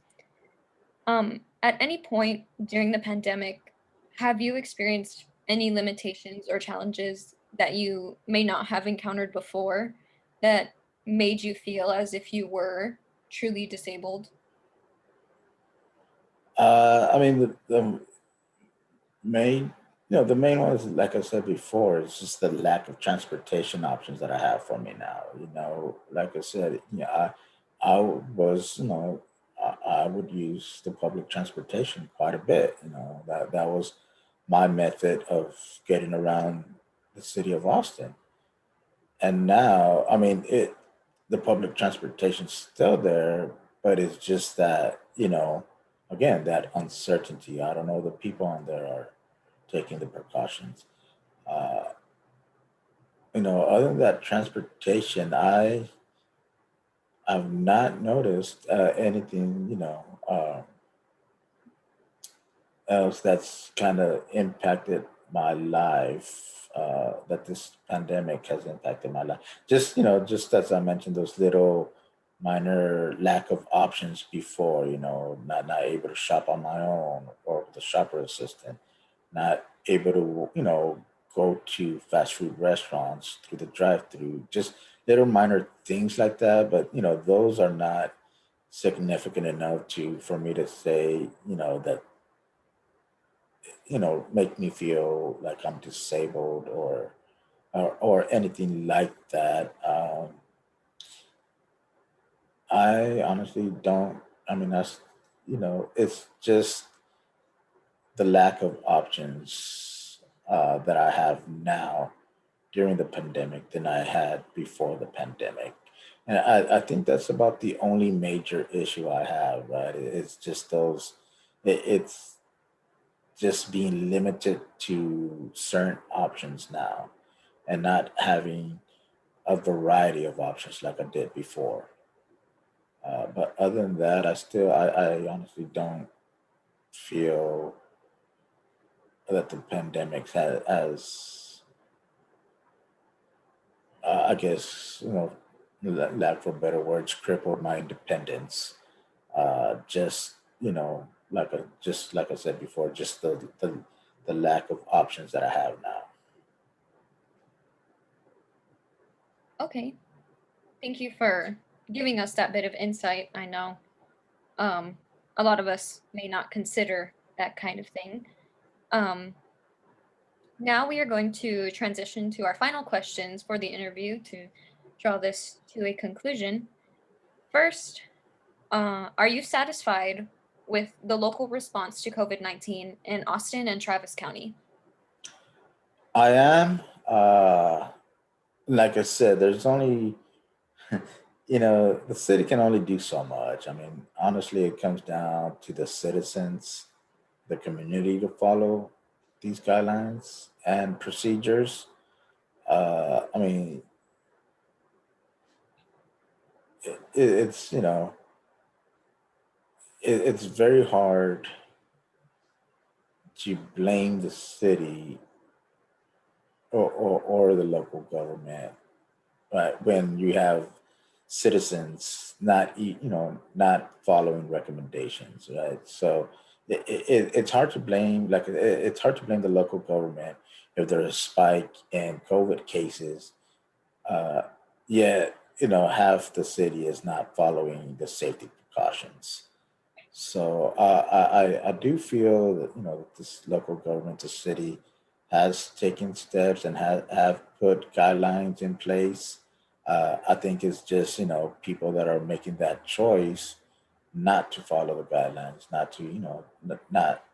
At any point during the pandemic, have you experienced any limitations or challenges that you may not have encountered before that made you feel as if you were truly disabled? I mean, the main, the main one is, like I said before, it's just the lack of transportation options that I have for me now. Like I said, I was, I would use the public transportation quite a bit. That was my method of getting around the city of Austin. And now, I mean, the public transportation's still there, but it's just that, again, that uncertainty. I don't know the people on there are taking the precautions. Uh, Other than that transportation, I've not noticed anything, else that's kind of impacted my life. That this pandemic has impacted my life. Just just as I mentioned, those little minor lack of options before. Not able to shop on my own or with a shopper assistant, not able to go to fast food restaurants through the drive-through. Just little minor things like that. But those are not significant enough to for me to say that make me feel like I'm disabled or anything like that. I honestly don't. I mean, that's it's just the lack of options that I have now during the pandemic than I had before the pandemic. And I think that's about the only major issue I have, right? It's just those, it's just being limited to certain options now and not having a variety of options like I did before. But other than that, I honestly don't feel that the pandemic has I guess, lack for better words, crippled my independence. Just, just like I said before, just the lack of options that I have now. Okay. Thank you for giving us that bit of insight. I know um, a lot of us may not consider that kind of thing. Um, Now we are going to transition to our final questions for the interview to draw this to a conclusion. First, are you satisfied with the local response to COVID-19 in Austin and Travis County? I am, like I said, there's only, the city can only do so much. I mean, honestly, it comes down to the citizens, the community to follow these guidelines and procedures. I mean, it's it's very hard to blame the city or the local government, but when you have citizens not following recommendations, right? So it's hard to blame, it's hard to blame the local government if there's a spike in COVID cases, uh, yet half the city is not following the safety precautions. So I do feel that that this local government, the city, has taken steps and have put guidelines in place. I think it's just people that are making that choice not to follow the guidelines, not to not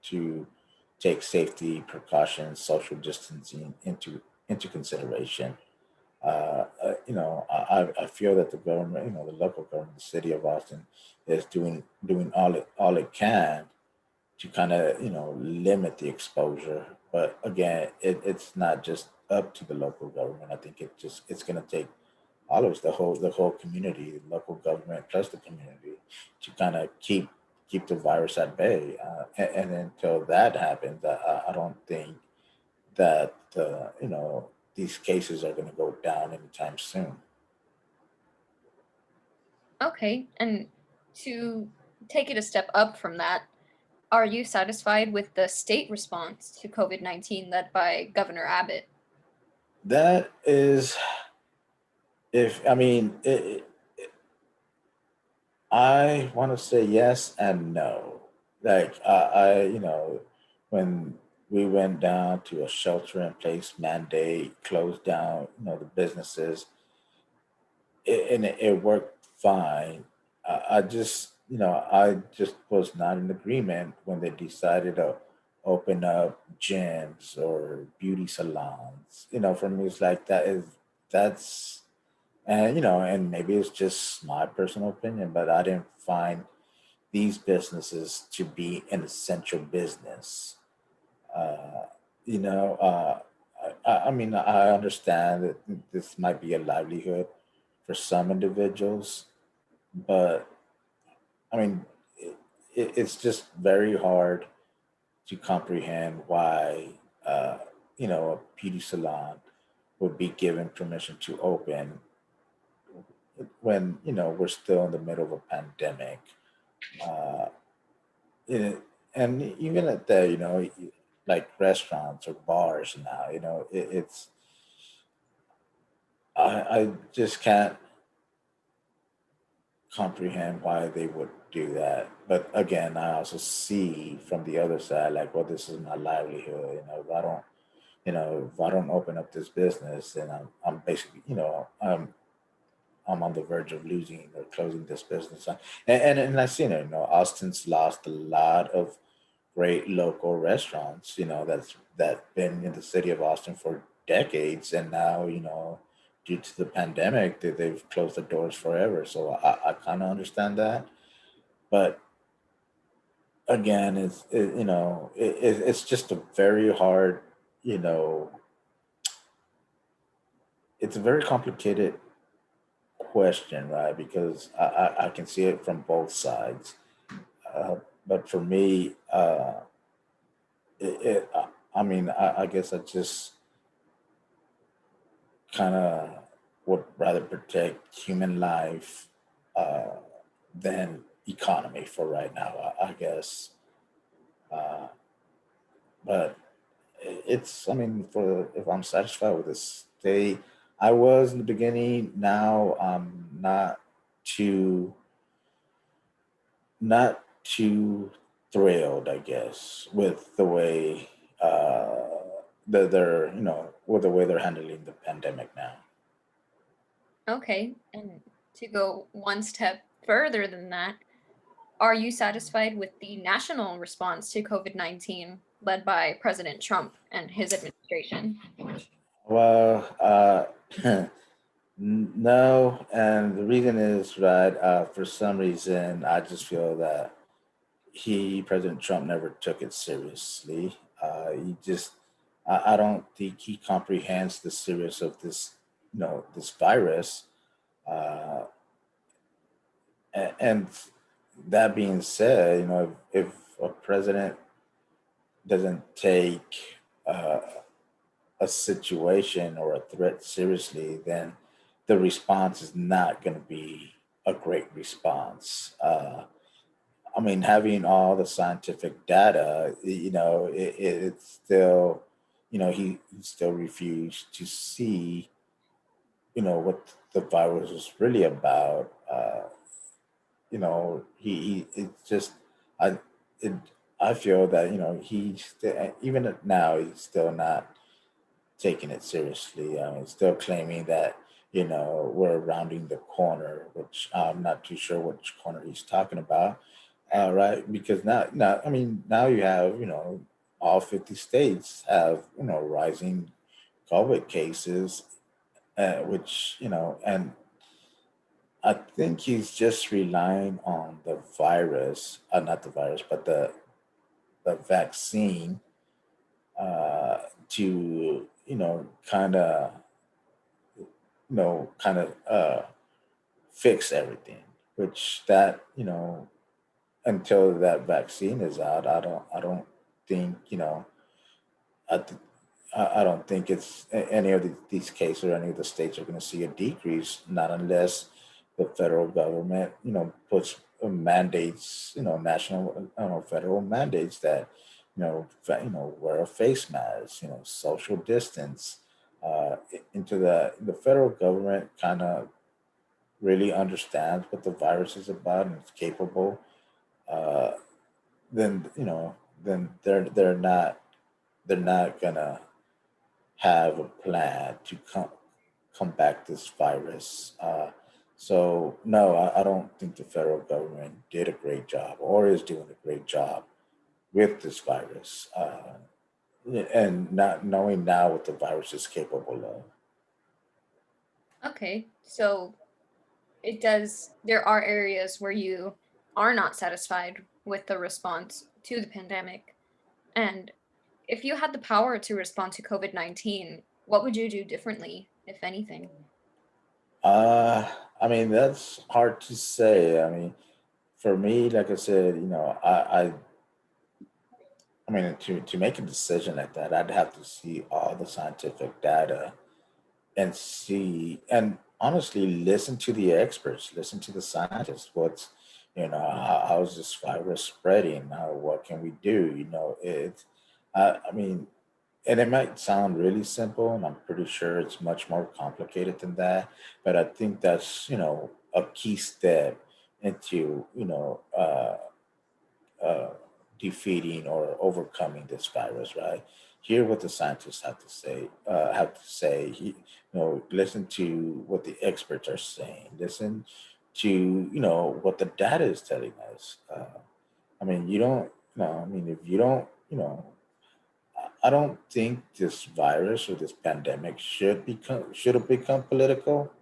to take safety precautions, social distancing into consideration. I feel that the government, the local government, the city of Austin, is doing all it can to kind of limit the exposure. But again, it's not just up to the local government. I think it's going to take all of us, the whole community, local government plus the community, to kind of keep the virus at bay. And until that happens, I don't think that these cases are going to go down anytime soon. Okay, and to take it a step up from that, are you satisfied with the state response to COVID-19 led by Governor Abbott? That is, if I mean, I want to say yes and no. Like when we went down to a shelter-in-place mandate, closed down, the businesses, and it worked fine. I just was not in agreement when they decided to open up gyms or beauty salons. For me, it's like that's and maybe it's just my personal opinion, but I didn't find these businesses to be an essential business. Uh, you know, I mean, I understand that this might be a livelihood for some individuals, but I mean, it's just very hard to comprehend why, uh, a beauty salon would be given permission to open when, we're still in the middle of a pandemic. Uh, it, and even at the, like restaurants or bars now, I just can't comprehend why they would do that. But again, I also see from the other side, like, well, this is my livelihood. If I don't open up this business, then I'm basically, I'm on the verge of losing or closing this business. And I've seen it. Austin's lost a lot of great local restaurants. That been in the city of Austin for decades, and now due to the pandemic, they've closed the doors forever. So I kind of understand that, but again, it's just a very hard, you know, it's a very complicated question, right? Because I can see it from both sides. Uh, but for me, I mean, I guess I just kind of would rather protect human life uh, than economy for right now, I guess. Uh, but I mean, for if I'm satisfied with this stay, I was in the beginning. Now I'm too not too thrilled, I guess, with the way that they're with the way they're handling the pandemic now. Okay, and to go one step further than that, are you satisfied with the national response to COVID-19 led by President Trump and his administration? Well, no, and the reason is right. For some reason, I just feel that President Trump, never took it seriously. I don't think he comprehends the serious of this virus. Uh, and that being said, if a president doesn't take uh, a situation or a threat seriously, then the response is not going to be a great response. I mean, having all the scientific data, it's still, he still refused to see, what the virus was really about. it's just I it I feel that even now he's still not taking it seriously. Still claiming that we're rounding the corner, which I'm not too sure which corner he's talking about. Right? Because now, I mean, now you have all 50 states have rising COVID cases, which and I think he's just relying on the virus, not the virus, but the vaccine to kind of fix everything. Which that until that vaccine is out, I don't think I, th- I don't think any of these cases or any of the states are going to see a decrease, not unless the federal government, puts mandates, national, federal mandates that, wear a face mask, social distance. Into the federal government kind of really understands what the virus is about and is capable. Uh, then then they're not gonna have a plan to combat this virus. So no, I don't think the federal government did a great job or is doing a great job with this virus, and not knowing now what the virus is capable of. Okay, so there are areas where you are not satisfied with the response to the pandemic. And if you had the power to respond to COVID-19, what would you do differently, if anything? Uh, I mean, that's hard to say. I mean, for me, like I said, I mean, to make a decision like that, I'd have to see all the scientific data and see, and honestly listen to the experts, listen to the scientists. How's this virus spreading? What can we do? I mean, and it might sound really simple, and I'm pretty sure it's much more complicated than that. But I think that's a key step into uh, defeating or overcoming this virus, right? Hear what the scientists have to say. Listen to what the experts are saying. Listen to what the data is telling us. I mean, you don't. No, I mean, if you don't, I don't think this virus or this pandemic should have become political.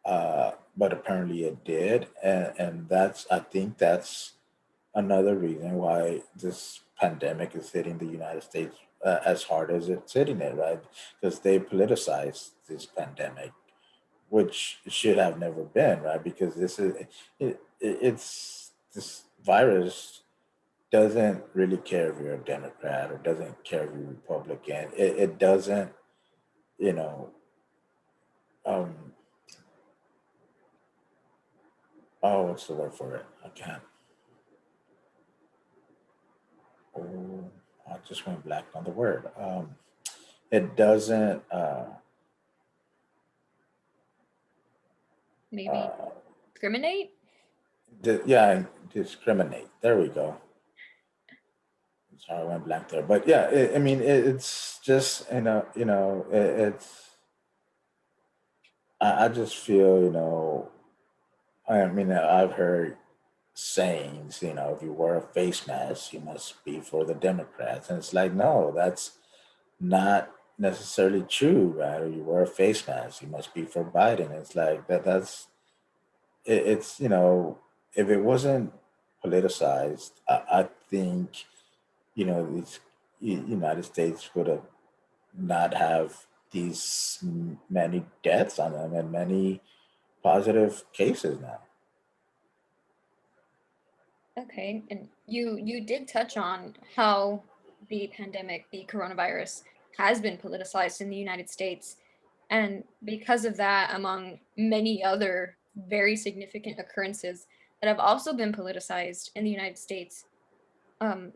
But apparently it did, and that's I think that's another reason why this pandemic is hitting the United States as hard as it's hitting it, right? Because they politicized this pandemic, which should have never been, right? Because it's this virus doesn't really care if you're a Democrat or doesn't care if you're Republican. It doesn't, you know, um, oh, what's the word for it? I can't. Oh, I just went black on the word. It doesn't. Maybe Uh, discriminate? yeah, discriminate. There we go. Sorry, I went blank there. But yeah, I mean, it's just it's. I just feel I mean, I've heard sayings. If you wear a face mask, you must be for the Democrats, and it's like, no, that's not necessarily true, right? Or you wear a face mask, you must be for Biden. It's like that. It's if it wasn't politicized, I think these United States would have not have these many deaths on them and many positive cases now. Okay, and you did touch on how the pandemic, the coronavirus, has been politicized in the United States. And because of that, among many other very significant occurrences that have also been politicized in the United States,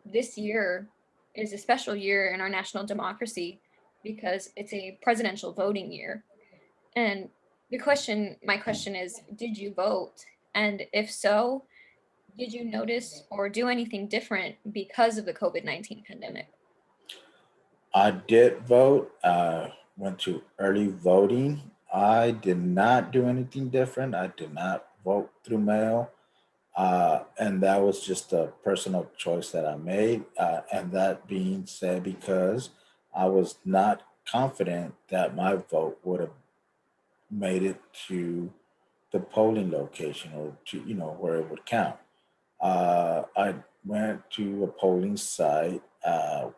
this year is a special year in our national democracy because it's a presidential voting year. And my question is, did you vote? And if so, Did you notice or do anything different because of the COVID-19 pandemic? I did vote. Went to early voting. I did not do anything different. I did not vote through mail. And that was just a personal choice that I made. And that being said, because I was not confident that my vote would have made it to the polling location or to, where it would count. I went to a polling site,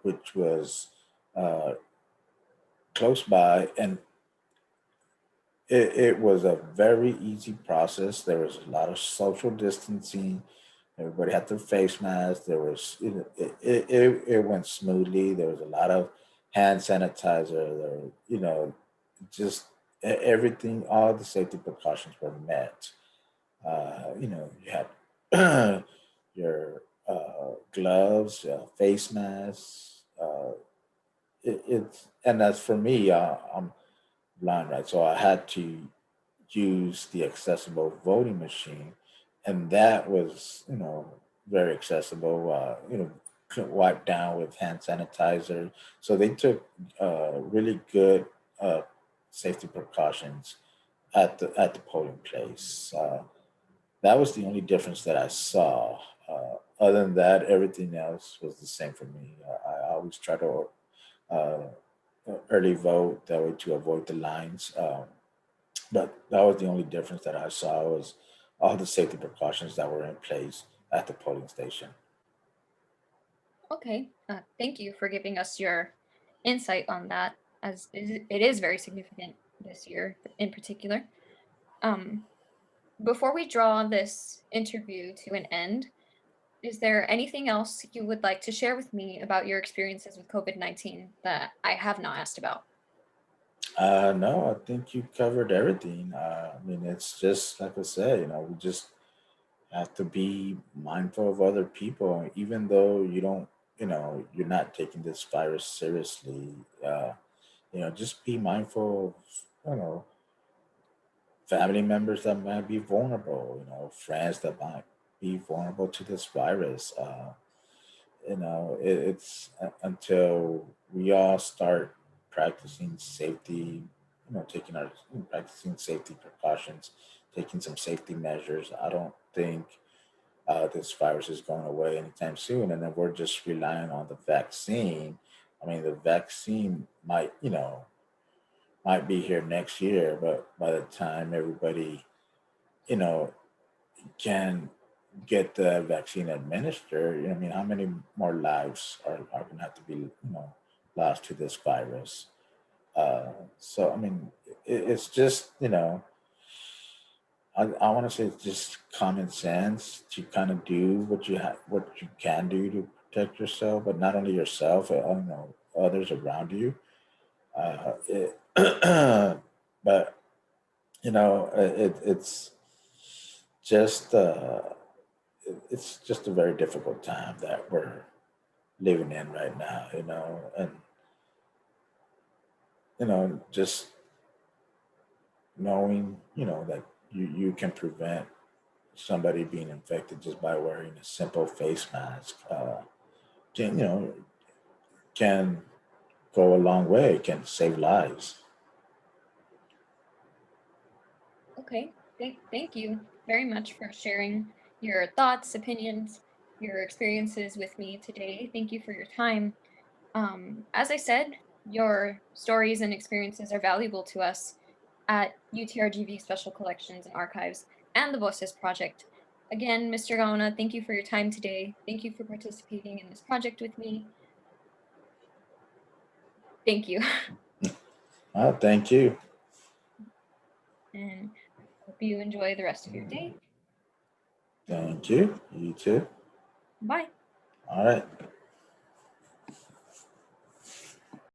which was uh, close by, and it was a very easy process. There was a lot of social distancing. Everybody had their face masks. There was, it went smoothly. There was a lot of hand sanitizer. There, just everything, all the safety precautions were met. You had your gloves, face masks. It's and as for me, I'm blind, right? So I had to use the accessible voting machine, and that was, very accessible. Wiped down with hand sanitizer. So they took really good uh, safety precautions at the polling place. That was the only difference that I saw. Other than that, everything else was the same for me. I always try to uh, early vote that way to avoid the lines. But that was the only difference that I saw was all the safety precautions that were in place at the polling station. Okay, thank you for giving us your insight on that, as it is very significant this year in particular. Um, Before we draw this interview to an end, is there anything else you would like to share with me about your experiences with COVID-19 that I have not asked about? No, I think you covered everything. I mean, it's just like I said, we just have to be mindful of other people, even though you're not taking this virus seriously. Just be mindful of, family members that might be vulnerable, friends that might be vulnerable to this virus. It's until we all start practicing safety, practicing safety precautions, taking some safety measures. I don't think this virus is going away anytime soon, and then we're just relying on the vaccine. I mean, the vaccine might be here next year, but by the time everybody, you know, can get the vaccine administered, I mean, how many more lives are going to have to be, lost to this virus? So, I mean, it's just, I want to say it's just common sense to kind of do what you can do to protect yourself, but not only yourself, others around you. It, but it's just it's just a very difficult time that we're living in right now, and just knowing, that you can prevent somebody being infected just by wearing a simple face mask, can can go a long way, can save lives. Okay, thank you very much for sharing your thoughts, opinions, your experiences with me today. Thank you for your time. As I said, your stories and experiences are valuable to us at UTRGV Special Collections and Archives and the Voces Project. Again, Mr. Gaona, thank you for your time today. Thank you for participating in this project with me. Thank you. Thank you. And hope you enjoy the rest of your day. Thank you. You too. Bye. All right.